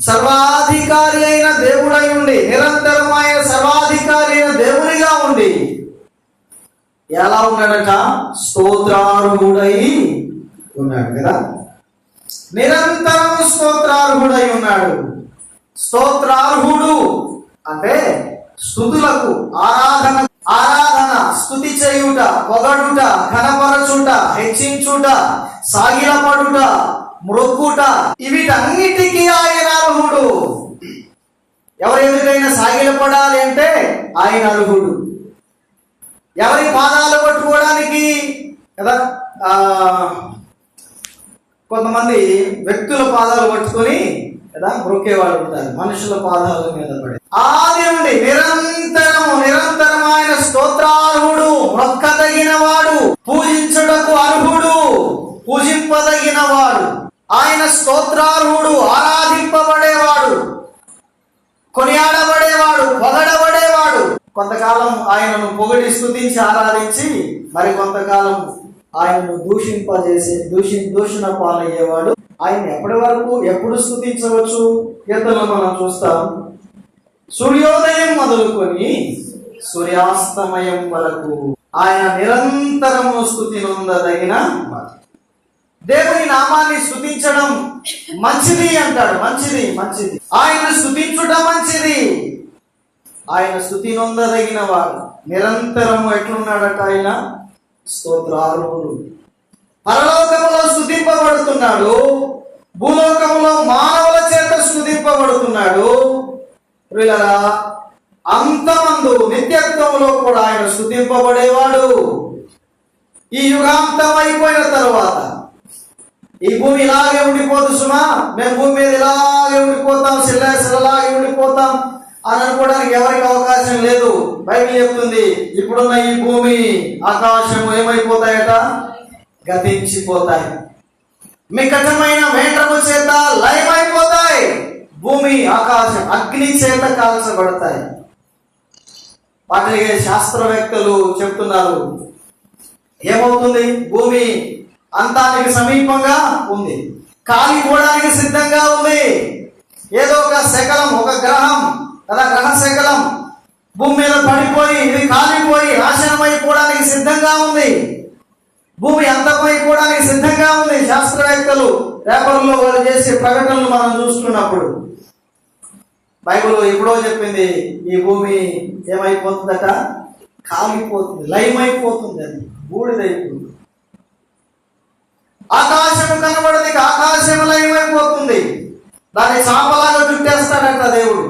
సర్వాధికారి అయిన దేవుడై ఉండి, నిరంతరం ఆయన సర్వాధికారి అయిన దేవునిగా ఉండి ఎలా ఉన్నాడట? స్తోత్రార్హుడై ఉన్నాడు కదా. నిరంతరం స్తోత్రార్హుడై ఉన్నాడు. స్తోత్రార్హుడు అంటే స్తుతులకు, ఆరాధన, స్తుతి చేయుట, పొగడుట, ఘనపరచుట, హెచ్చించుట, సాగిలపడుట మ్రొక్కుట, వీటన్నిటికీ ఆయన అర్హుడు. ఎవరి ఎదుటైనా సాగిలపడాలి అంటే ఆయన అర్హుడు. ఎవరి పాదాలు పట్టుకోవడానికి కదా, కొంతమంది వ్యక్తుల పాదాలు పట్టుకొని కదా మ్రొక్కేవాళ్ళు ఉంటారు, మనుషుల పాదాల మీద పడి. ఆది నుండి నిరంతరం ఆయన స్తోత్రార్హుడు, మొక్కదగిన వాడు, పూజించుటకు అర్హుడు, పూజింపదగిన వాడు. ఆయన స్తోత్రార్హుడు, ఆరాధింపబడేవాడు, కొనియాడబడేవాడు, పొగడబడేవాడు. కొంతకాలం ఆయనను పొగిడి స్తుతించి ఆరాధించి మరి కొంతకాలం ఆయనను దూషింపజేసి దూషణ పాలయ్యేవాడు. ఆయన ఎప్పుడు స్తుతించవచ్చు? కీర్తనలో మనం చూస్తాం, సూర్యోదయం మొదలుకొని సూర్యాస్తమయం వరకు ఆయన నిరంతరము స్తుతి నొందదగిన వాడు. దేవుని నామాన్ని స్తుతించడం మంచిది అంటాడు. మంచిది. ఆయన స్తుతించుట మంచిది. ఆయన స్తుతి నొందదగిన వాడు. నిరంతరము ఎట్లున్నాడట ఆయన? స్తోత్రార్హుడు. పరలోకములో స్తుతింపబడుతున్నాడు, భూలోకములో మానవుల చేత స్తుతింపబడుతున్నాడు. ప్రియులారా, అంతమందు నిత్యత్వములో కూడా ఆయన స్తుతింపబడేవాడు. ఈ యుగాంతం అయిపోయిన తరువాత ఈ భూమి ఇలాగే ఉండిపోదు సుమా, మేము భూమి మీద ఇలాగే ఉండిపోతాం, శిలాగే ఉండిపోతాం అని అనుకోవడానికి ఎవరికి అవకాశం లేదు. బైబిల్ చెప్తుంది, ఇప్పుడున్న ఈ భూమి ఆకాశము ఏమైపోతాయట? గతించిపోతాయి. మికటమైన వేండ్రము చేత లయమైపోతాయి. భూమి ఆకాశం అగ్ని చేత కాల్చబడతాయి. వాటికి శాస్త్రవేత్తలు చెప్తున్నారు, ఏమవుతుంది? భూమి అంతానికి సమీపంగా ఉంది, కాలిపోవడానికి సిద్ధంగా ఉంది. ఏదో ఒక శకలం, ఒక గ్రహం కదా, గ్రహ శకలం భూమి మీద పడిపోయి ఇది కాలిపోయి నాశనమైపోవడానికి సిద్ధంగా ఉంది. భూమి అంతమైపోవడానికి సిద్ధంగా ఉంది. శాస్త్రవేత్తలు పేపర్లో వాళ్ళు చేసే ప్రకటనలు మనం చూసుకున్నప్పుడు బైబిల్ ఎప్పుడో చెప్పింది, ఈ భూమి ఏమైపోతుందట? కాలిపోతుంది, లయమైపోతుంది, అని బూడిదైపోతుంది. ఆకాశము కనబడది, ఆకాశం లయమైపోతుంది. దాన్ని చాపలాగా చుట్టేస్తాడట దేవుడు.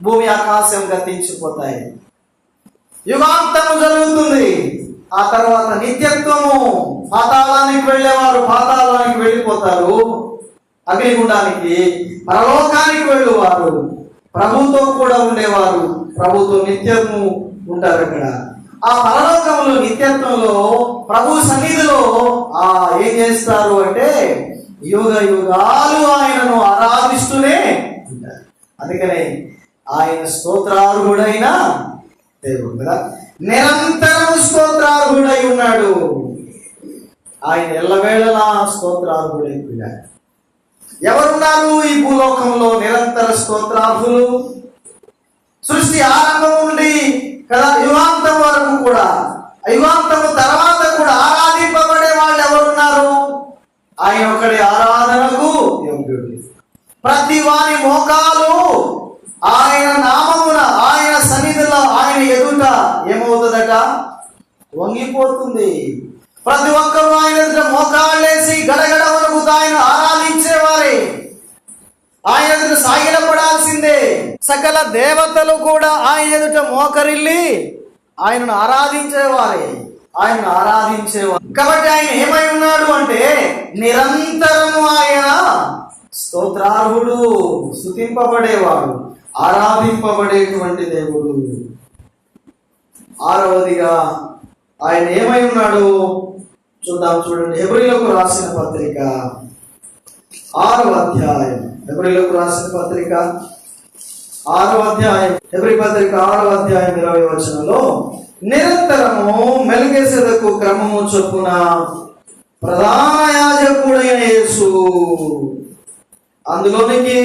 భూమి ఆకాశం గతించిపోతాయి. యుగాంతము జరుగుతుంది. ఆ తర్వాత నిత్యత్వము. పాతాళానికి వెళ్ళేవారు పాతాళానికి వెళ్ళిపోతారు, అగ్నిగుండానికి. పరలోకానికి వెళ్ళేవారు ప్రభుతో కూడా ఉండేవారు, ప్రభుతో నిత్యము ఉంటారు. అక్కడ ఆ పరలోకములో నిత్యత్వంలో ప్రభు సన్నిధిలో ఏం చేస్తారు అంటే యుగ యుగాలు ఆయనను ఆరాధిస్తూనే ఉంటారు. అందుకనే ఆయన స్తోత్రార్హుడైన దేవుడు కదా, నిరంతరం స్తోత్రార్హుడై ఉన్నాడు. ఆయన ఎల్లవేళలా స్తోత్రార్హుడైపోయాడు. ఎవరున్నారు ఈ భూలోకంలో నిరంతర స్తోత్రార్హులు? సృష్టి ఆరంభం నుండి కదా యుగాంతం వరకు కూడా, యుగాంతము తర్వాత కూడా ఆరాధింపబడే వాళ్ళు ఎవరున్నారు? ఆయన ఒకటి ఆరాధనకు యోగ్యుడు. ప్రతి వారి మోకాలు ఆయన నామమున, ఆయన సన్నిధిలో, ఆయన ఎదుట ఏమవుతుందట? వంగిపోతుంది. ప్రతి ఒక్కరు ఆయన ఎదుట మోకాళ్ళేసి గడగడ వరకు ఆయన ఆరాధించేవారే, ఆయన ఎదుట సాగిలపడాల్సిందే. సకల దేవతలు కూడా ఆయన ఎదుట మోకరిల్లి ఆయనను ఆరాధించేవారే, ఆయనను ఆరాధించేవారు. కాబట్టి ఆయన ఏమై ఉన్నాడు అంటే నిరంతరము ఆయన స్తోత్రార్హుడు, స్తుతింపబడేవాడు, ఆరాధింపబడేటువంటి దేవుడు. ఆరవదిగా ఆయన ఏమై ఉన్నాడు చూద్దాం. చూడండి, హెబ్రీయులకు రాసిన పత్రిక 6వ అధ్యాయం. హెబ్రీయులకు రాసిన పత్రిక 6వ అధ్యాయం, హెబ్రీ పత్రిక 6వ అధ్యాయం 20వ వచనంలో, నిరంతరము మెల్కీసెదెకు క్రమము చొప్పున ప్రధాన యాజకుడైన యేసు అందులోనికి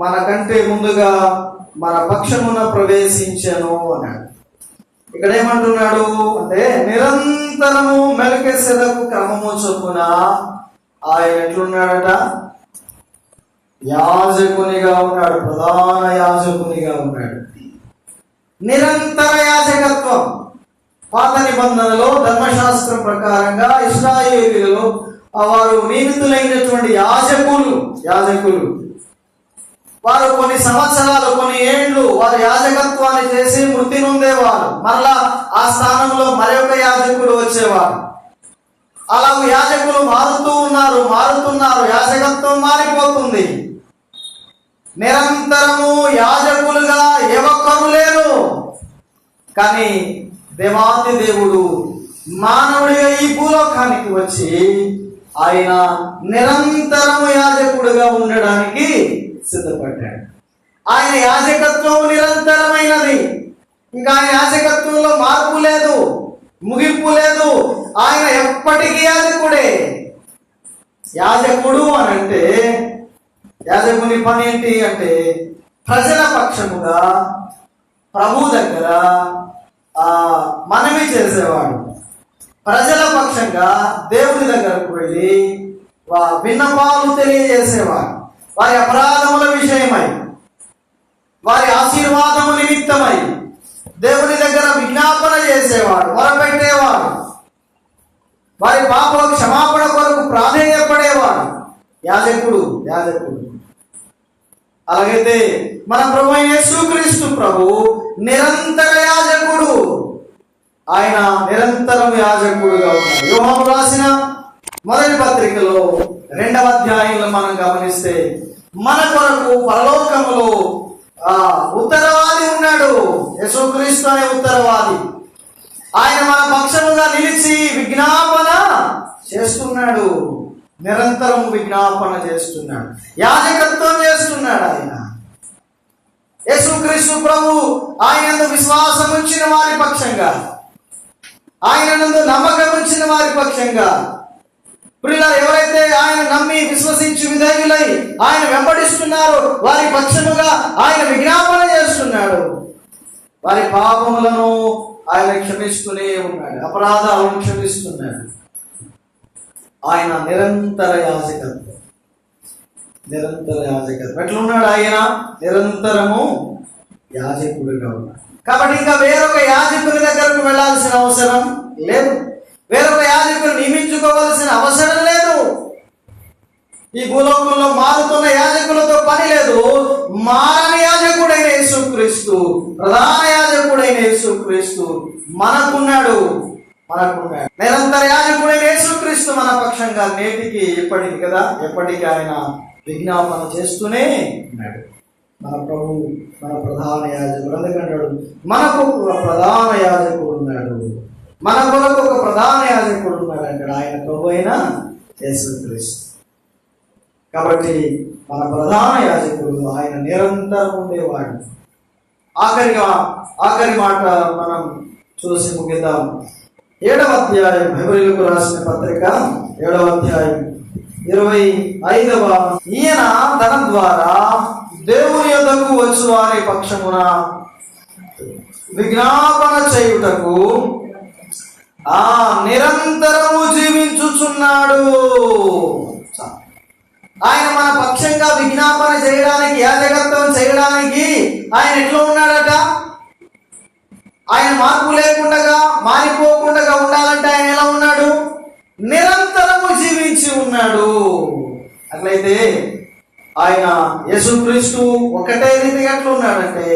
మనకంటే ముందుగా మన పక్షమున ప్రవేశించెను అన్నాడు. ఇక్కడ ఏమంటున్నాడు అంటే నిరంతరము మెల్కీసెదెకు క్రమము చొప్పున ఆయన ఎట్లున్నాడట? యాజకునిగా ఉన్నాడు, ప్రధాన యాజకునిగా ఉన్నాడు. నిరంతర యాజకత్వం. పాత నిబంధనలో ధర్మశాస్త్రం ప్రకారంగా ఇశ్రాయేలీయులు వారు నియమితులైనటువంటి యాజకులు వారు కొన్ని సంవత్సరాలు, కొన్ని ఏండ్లు వారు యాజకత్వాన్ని చేసి మృతి నొందేవారు. మరలా ఆ స్థానంలో మరొక యాజకుడు వచ్చేవారు. అలా యాజకులు మారుతున్నారు, యాజకత్వం మారిపోతుంది. నిరంతరము యాజకులుగా ఎవరు లేరు. కానీ దేవాది దేవుడు మానవుడిగా ఈ భూలోకానికి వచ్చి ఆయన నిరంతరము యాజకుడుగా ఉండడానికి సిద్ధపడ్డాడు. ఆయన యాజకత్వం నిరంతరమైనది. ఇంకా ఆయన యాజకత్వంలో మార్పు లేదు, ముగింపు లేదు. ఆయన ఎప్పటికీ యాజకుడే. యాజకుడు అని అంటే, యాజకుని పని ఏంటి అంటే ప్రజల పక్షముగా ప్రభు దగ్గర మనవి చేసేవాడు. ప్రజల పక్షంగా దేవుని దగ్గరకు వెళ్ళి విన్నపాలు తెలియజేసేవాడు. వారి అపరాధముల విషయమై, వారి ఆశీర్వాదము నిమిత్తమై దేవుని దగ్గర విజ్ఞాపన చేసేవాడు, మొరపెట్టేవాడు. వారి పాప క్షమాపణ కొరకు ప్రాధేయపడేవాడు. యాజకుడు. అలాగైతే మన ప్రభు యేసుక్రీస్తు ప్రభు నిరంతర యాజకుడు. ఆయన నిరంతరం యాజకుడుగా ఉన్నారు. యోహాను రాసిన మొదటి పత్రికలో 2వ అధ్యాయంలో మనం గమనిస్తే మన కొరకు పరలోకములో ఉత్తరవాది ఉన్నాడు. యేసుక్రీస్తు అనే ఉత్తరవాది. ఆయన మన పక్షముగా నిలిచి విజ్ఞాపన చేస్తున్నాడు. నిరంతరం విజ్ఞాపన చేస్తున్నాడు, యాజకత్వం చేస్తున్నాడు. ఆయన యేసుక్రీస్తు ప్రభు ఆయనందు విశ్వాసం ఉంచిన వారి పక్షంగా, ఆయనందు నమ్మకం ఉంచిన వారి పక్షంగా, ప్రియులారా, ఎవరైతే ఆయన నమ్మి విశ్వసించి విధేయులై ఆయన వెంబడిస్తున్నారో వారి పక్షముగా ఆయన విజ్ఞాపన చేస్తున్నాడు. వారి పాపములను ఆయన క్షమిస్తూనే ఉన్నాడు, అపరాధాలను క్షమిస్తున్నాడు. ఆయన నిరంతర యాజకత్వం. ఎట్లున్నాడు? ఆయన నిరంతరము యాజకుడిగా ఉన్నాడు. కాబట్టి ఇంకా వేరొక యాజకుని దగ్గరకు వెళ్ళాల్సిన అవసరం లేదు, వేరొక యాజకుని నియమించుకోవాల్సిన అవసరం లేదు. ఈ భూలోకంలో మారుతున్న యాజకులతో పని లేదు. మారని యాజకుడైన యేసుక్రీస్తు, ప్రధాన యాజకుడైన యేసుక్రీస్తు మనకున్నాడు. నిరంతర యాజకుడైన యేసుక్రీస్తు మన పక్షంగా నేటికి ఎప్పటికి కదా, ఎప్పటికీ ఆయన విజ్ఞాపన చేస్తూనే ఉన్నాడు. మన ప్రభు మన ప్రధాన యాజకుడు. అందుకంటాడు మనకు ఒక ప్రధాన యాజకుడు ఉన్నాడు, మన కొరకు ఒక ప్రధాన యాజకుడు ఉన్నాడు అంటాడు. ఆయన ప్రభు అయిన యేసుక్రీస్తు. కాబట్టి మన ప్రధాన యాజకుడు ఆయన నిరంతరం ఉండేవాడు. ఆఖరి మాట మనం చూసి ముగిద్దాం. 7వ అధ్యాయం, హెబ్రీయులకు రాసిన పత్రిక 7వ అధ్యాయం 25వ. ఈయన తన ద్వారా దేవుని యొద్దకు వచ్చు వారి పక్షమున విజ్ఞాపన చేయుటకు నిరంతరము జీవించుచున్నాడు. ఆయన మన పక్షంగా విజ్ఞాపన చేయడానికి, యాజకత్వం చేయడానికి ఆయన ఎట్లా ఉన్నాడట? ఆయన మార్పు లేకుండా, మారిపోకుండా ఉండాలంటే ఆయన ఎలా ఉన్నాడు? నిరంతరము జీవించి ఉన్నాడు. అట్లయితే ఆయన యేసుక్రీస్తు ఒకటే రీతిగా ఎట్లా ఉన్నాడంటే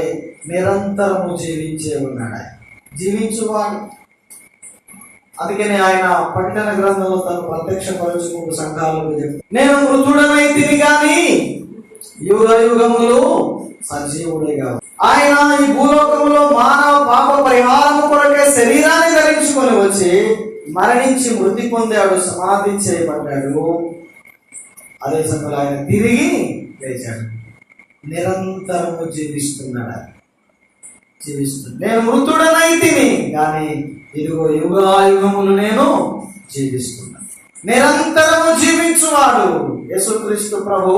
నిరంతరము జీవించే ఉన్నాడు. ఆయన జీవించువాడు. అందుకని ఆయన ప్రకటన గ్రంథంలో తను ప్రత్యక్షపరుచుకుంటూ సంఘాలకు చెప్తాడు, నేను మృతుడనైతిని గాని యుగ యుగములు సజీవుడిగా. ఆయన ఈ భూలోకంలో మానవ పాప పరిహారము కొరకే శరీరాన్ని ధరించుకొని వచ్చి మరణించి మృతి పొందాడు, సమాధి చేయబడ్డాడు. అదే సమయంలో ఆయన తిరిగి లేచాడు. నిరంతరము జీవిస్తున్నాడు. నేను మృతుడనైతిని కానీ ఇదిగో యుగాయుగములు నేను జీవిస్తున్నాను. నిరంతరము జీవించువాడు యేసుక్రీస్తు ప్రభు.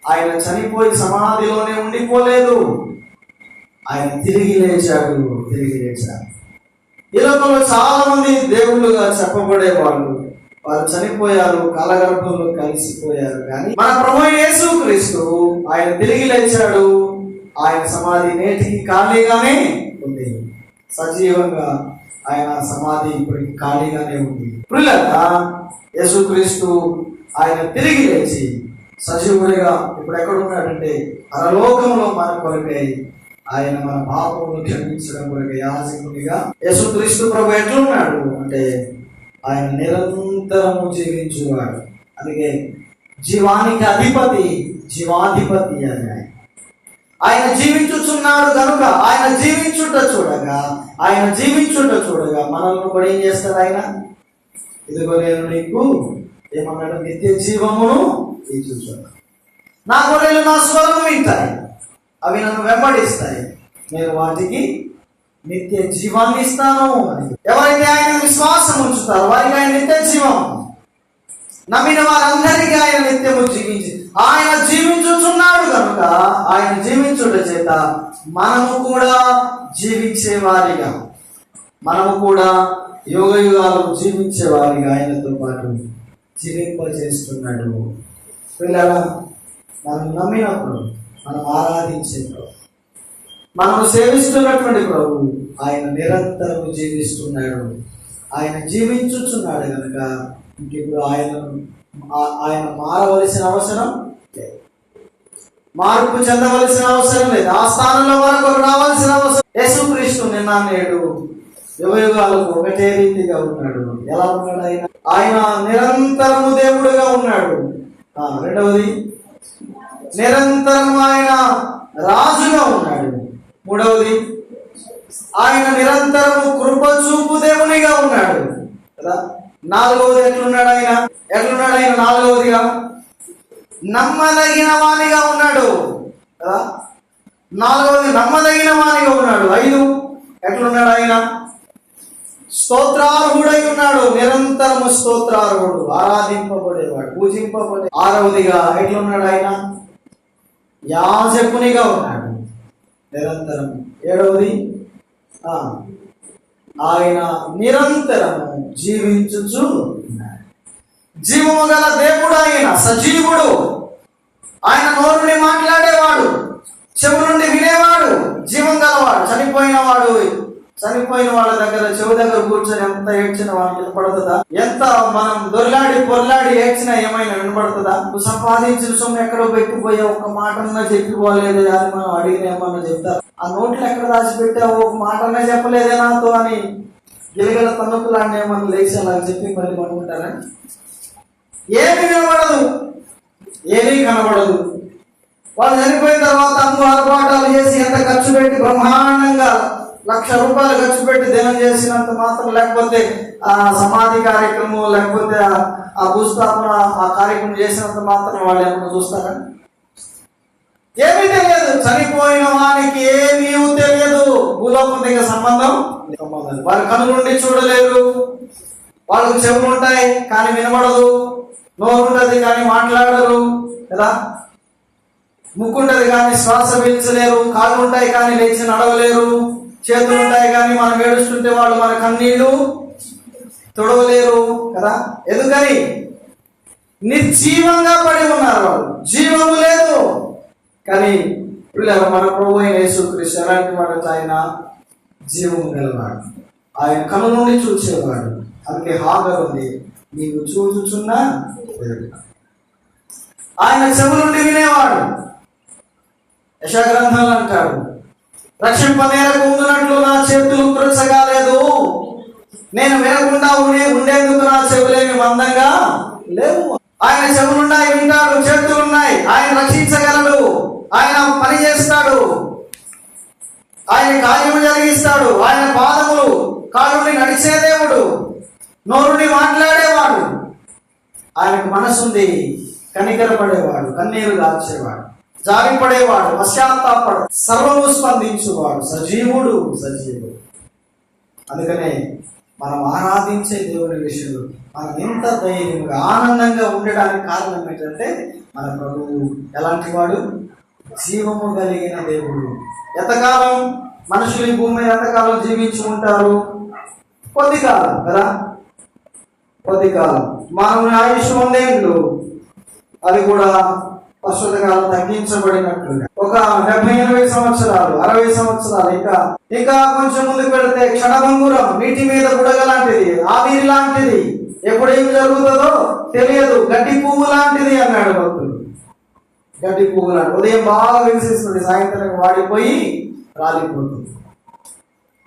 ఆయన చనిపోయి సమాధిలోనే ఉండిపోలేదు, ఆయన తిరిగి లేచాడు. ఈ లోకంలో చాలా మంది దేవుళ్ళుగా చెప్పబడేవాళ్ళు, వారు చనిపోయారు, కాలగర్భంలో కలిసిపోయారు. కానీ మన ప్రభు యేసుక్రీస్తు ఆయన తిరిగి లేచాడు. ఆయన సమాధి నేటికి ఖాళీగానే ఉంది, సజీవంగా ఆయన సమాధి ఇప్పటికి ఖాళీగానే ఉంది. ప్రియులారా, యేసుక్రీస్తు ఆయన తిరిగి లేచి సజీవుడిగా ఇప్పుడు ఎక్కడ ఉన్నాడంటే పరలోకంలో మన కొరకై ఆయన మన పాపమును క్షమించడం కొరకై యాజకుడిగా యేసుక్రీస్తు ప్రభు ఎట్లున్నాడు అంటే ఆయన నిరంతరము జీవించువాడు. అందుకే జీవానికి అధిపతి, జీవాధిపతి అని ఆయన జీవించుచున్నాడు కనుక ఆయన జీవించుట చూడగా మనల్ని కూడా ఏం చేస్తాడు ఆయన? ఇదిగో నేను నీకు ఏమన్నాడు? నిత్య జీవమును ఇచ్చుచున్నాను. నా గొర్రెలు నా స్వరం వింటాయి, అవి నన్ను వెంబడిస్తాయి, నేను వాటికి నిత్య జీవాన్ని ఇస్తాను అని. ఎవరైతే ఆయన విశ్వాసం ఉంచుతారో వారికి ఆయన నిత్య జీవం, నమ్మిన వారందరికీ ఆయన నిత్యము జీవించి ఆయన జీవించుచున్నాడు కనుక ఆయన జీవించుట చేత మనము కూడా జీవించేవారిగా, మనము కూడా యుగ యుగాలు జీవించేవారిగా ఆయనతో పాటు జీవింపజేస్తున్నాడు. పిల్లల మనం నమ్మినప్పుడు, మనం ఆరాధించే ప్రభు, మనము సేవిస్తున్నటువంటి ప్రభు ఆయన నిరంతరం జీవిస్తున్నాడు. ఆయన జీవించుచున్నాడు కనుక ఇంకెప్పుడు ఆయన మారవలసిన అవసరం లేదు, మార్పు చెందవలసిన అవసరం లేదు, ఆ స్థానంలో మనకు రావాల్సిన అవసరం. యేసుక్రీస్తు నిన్న నేడు యుగయుగాలకు ఒకటే రీతిగా ఉన్నాడు. ఎలా ఉన్నాడు? ఆయన నిరంతరము దేవుడుగా ఉన్నాడు. రెండవది, నిరంతరం ఆయన రాజుగా ఉన్నాడు. మూడవది, ఆయన నిరంతరము కృపచూపు దేవునిగా ఉన్నాడు కదా. నాలుగవది ఎట్లున్నాడు ఆయన? నాలుగవదిగా నమ్మదగిన వానిగా ఉన్నాడు కదా. నాలుగవది నమ్మదగిన వానిగా ఉన్నాడు. 5 ఎట్లున్నాడు ఆయన? స్తోత్రార్హుడై ఉన్నాడు. నిరంతరము స్తోత్రార్హుడు, ఆరాధింపబడేవాడు, పూజింపబడే. 6వదిగా ఎట్లున్నాడు ఆయన? యాజకునిగా ఉన్నాడు నిరంతరం. 7వది, ఆయన నిరంతరము జీవించుచు ఉన్నాడు. జీవము గల దేవుడు ఆయన, సజీవుడు. ఆయన నోరు నుండి మాట్లాడేవాడు, చెవు నుండి వినేవాడు, జీవం గలవాడు. చనిపోయిన వాళ్ళ దగ్గర చెవు దగ్గర కూర్చొని ఎంత ఏడ్చినా వాళ్ళకి వినపడుతుందా? ఎంత మనం దొర్లాడి పొర్లాడి ఏడ్చినా ఏమైనా వినపడుతుందా? నువ్వు సంపాదించిన సొమ్ము ఎక్కడో పెట్టిపోయా, ఒక మాటన్నా చెప్పిపోలేదు అని మనం అడిగిన ఏమన్నా చెప్తారు? ఆ నోట్లు ఎక్కడ దాచిపెట్టావు, ఒక మాటన్నా చెప్పలేదే నాతో అని గిలగల తన్నుకులాంటి ఏమన్నా లేచి అలా చెప్పి మళ్ళీ అనుకుంటారా? ఏమీ వినపడదు, ఏమీ కనబడదు. వాళ్ళు చనిపోయిన తర్వాత అన్ని ఆర్భాటాలు చేసి ఎంత ఖర్చు పెట్టి బ్రహ్మాండంగా ₹1,00,000 ఖర్చు పెట్టి ధ్యానం చేసినంత మాత్రం, లేకపోతే ఆ సమాధి కార్యక్రమం, లేకపోతే ఆ భూస్థాపన ఆ కార్యక్రమం చేసినంత మాత్రం వాళ్ళు ఏమన్నా చూస్తారా? ఏమీ తెలియదు. చనిపోయిన వానికి ఏమీ తెలియదు. భూలోకం దగ్గర సంబంధం. వారి కన్ను నుండి చూడలేరు, వాళ్ళకు చెవులు ఉంటాయి కానీ వినబడదు, నోరు ఉంటుంది కానీ మాట్లాడరు కదా, ముక్కుంటది కానీ శ్వాస పీల్చలేరు, కాళ్ళు ఉంటాయి కానీ లేచి నడవలేరు, చేతులు ఉంటాయి కానీ మనం ఏడుస్తుంటే వాళ్ళు మన కన్నీళ్లు తొడవలేరు కదా. ఎందుకని? నిర్జీవంగా పడి ఉన్నారు వాళ్ళు, జీవము లేదు. కానీ పిల్లలు, మన ప్రభువు అయిన యేసుక్రీస్తు ఎలాంటి వాడు? ఆయన జీవము గలవాడు, ఆయన కన్ను నుండి చూసేవాడు. అందుకే హాగర్ ఉంది, నీవు చూచుచున్నా. ఆయన చెవు నుండి వినేవాడు. యెషయా గ్రంథంలో అంటాడు, రక్షింపనేరకు ఉండునట్లు నా చేతులు కృచ్చగాలేదు, నేను వినకుండా ఉండేందుకు నా చెవులేమి మందంగా లేవు. ఆయన చెవులున్నాయి, వింటాడు, చేతులున్నాయి, ఆయన రక్షించగలడు, ఆయన పని చేస్తాడు, ఆయన కార్యము జరిగిస్తాడు. ఆయన పాదములు కాళ్ళుని నడిచే దేవుడు, నోరుని మాట్లాడేవాడు, ఆయనకు మనసుంది, కనికరపడేవాడు, కన్నీరు దాచేవాడు, జారిపడేవాడు, పశ్చాత్తాపడు, సర్వము స్పందించువాడు, సజీవుడు. అందుకనే మనం ఆరాధించే దేవుని విషయంలో మనం ఎంత ధైర్యంగా ఆనందంగా ఉండడానికి కారణం ఏంటంటే మన ప్రభువు ఎలాంటి వాడు? జీవము కలిగిన దేవుడు. ఎంతకాలం మనుషులు ఈ భూమి మీద ఎంతకాలం జీవించి ఉంటారు? కొద్ది కాలం కదా, కొద్ది కాలం. మానవుని ఆయుష్ 100 ఏళ్ళు, అది కూడా ప్రస్తుత కాలం తగ్గించబడినట్లుగా ఒక 70-80 సంవత్సరాలు, 60 సంవత్సరాలు, ఇంకా కొంచెం ముందుకు పెడితే క్షణభంగురం, నీటి మీద బుడగ లాంటిది, ఆవిరి లాంటిది, ఎప్పుడు ఏం జరుగుతుందో తెలియదు. గడ్డి పువ్వు లాంటిది అన్నాడు భక్తుడు. గడ్డి పువ్వు లాంటి ఉదయం బాగా వికసిస్తుంది, సాయంత్రం వాడిపోయి రాలిపోతుంది.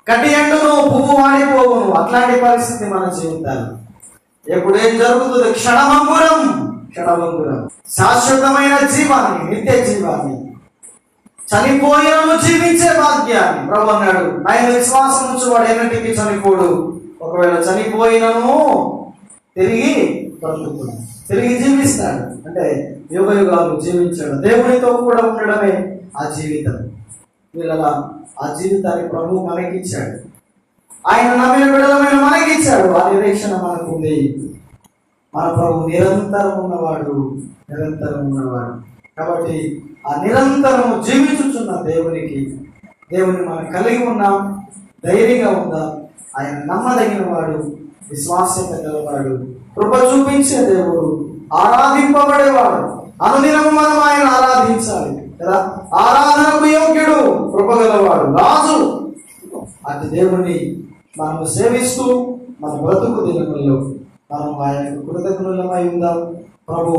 గడ్డి ఎండును, పువ్వు వాడిపోవును. అట్లాంటి పరిస్థితి మన జీవితాలు. ఎప్పుడు ఏం జరుగుతుంది? క్షణమంగురం, క్షణమంగురం. శాశ్వతమైన జీవాన్ని, నిత్య జీవాన్ని, చనిపోయినను జీవించే భాగ్యాన్ని ప్రభు అన్నాడు. ఆయన విశ్వాసం నుంచి వాడు ఎన్నటికీ చనిపోడు. ఒకవేళ చనిపోయినను తిరిగి బ్రతుకుతాడు, తిరిగి జీవిస్తాడు. అంటే యుగ యుగాలు జీవించాడు. దేవునితో కూడా ఉండడమే ఆ జీవితం. వీళ్ళ ఆ జీవితాన్ని ప్రభు మనకిచ్చాడు. ఆయన నమ్మిన బిడ్డలమైన మనకిచ్చాడు. ఆ నిరీక్షణ మనకు ఉంది. మన ప్రభు నిరంతరం ఉన్నవాడు, నిరంతరం ఉన్నవాడు. కాబట్టి ఆ నిరంతరము జీవించుచున్న దేవుని మనం కలిగి ఉన్నాం. ధైర్యంగా ఉందాం. ఆయన నమ్మదగిన వాడు, విశ్వాసత గలవాడు, కృప చూపించే దేవుడు, ఆరాధింపబడేవాడు. అనుదినము మనం ఆయన ఆరాధించాలి కదా. ఆరాధనకు యోగ్యుడు, కృపగలవాడు, రాజు. అటు దేవుణ్ణి మనం సేవిస్తూ మన బ్రతుకు దినముల్లో మనం ఆయనకు కృతజ్ఞులమై ఉందాం. ప్రభు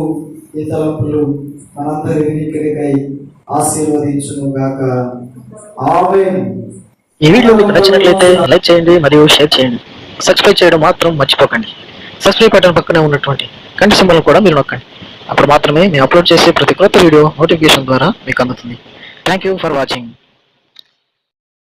ఈ తలంపులు మనందరి వినికిడికై ఆశీర్వదించును గాక. ఆమేన్. ఈ వీడియో మీకు నచ్చినట్లయితే లైక్ చేయండి మరియు షేర్ చేయండి. సబ్స్క్రైబ్ చేయడం మాత్రం మర్చిపోకండి. సబ్స్క్రైబ్ బటన్ పక్కనే ఉన్నటువంటి గంట సింబల్ కూడా మీరు నొక్కండి. అప్పుడు మాత్రమే మేము అప్లోడ్ చేసే ప్రతి కొత్త వీడియో నోటిఫికేషన్ ద్వారా మీకు అందుతుంది. Thank you for watching.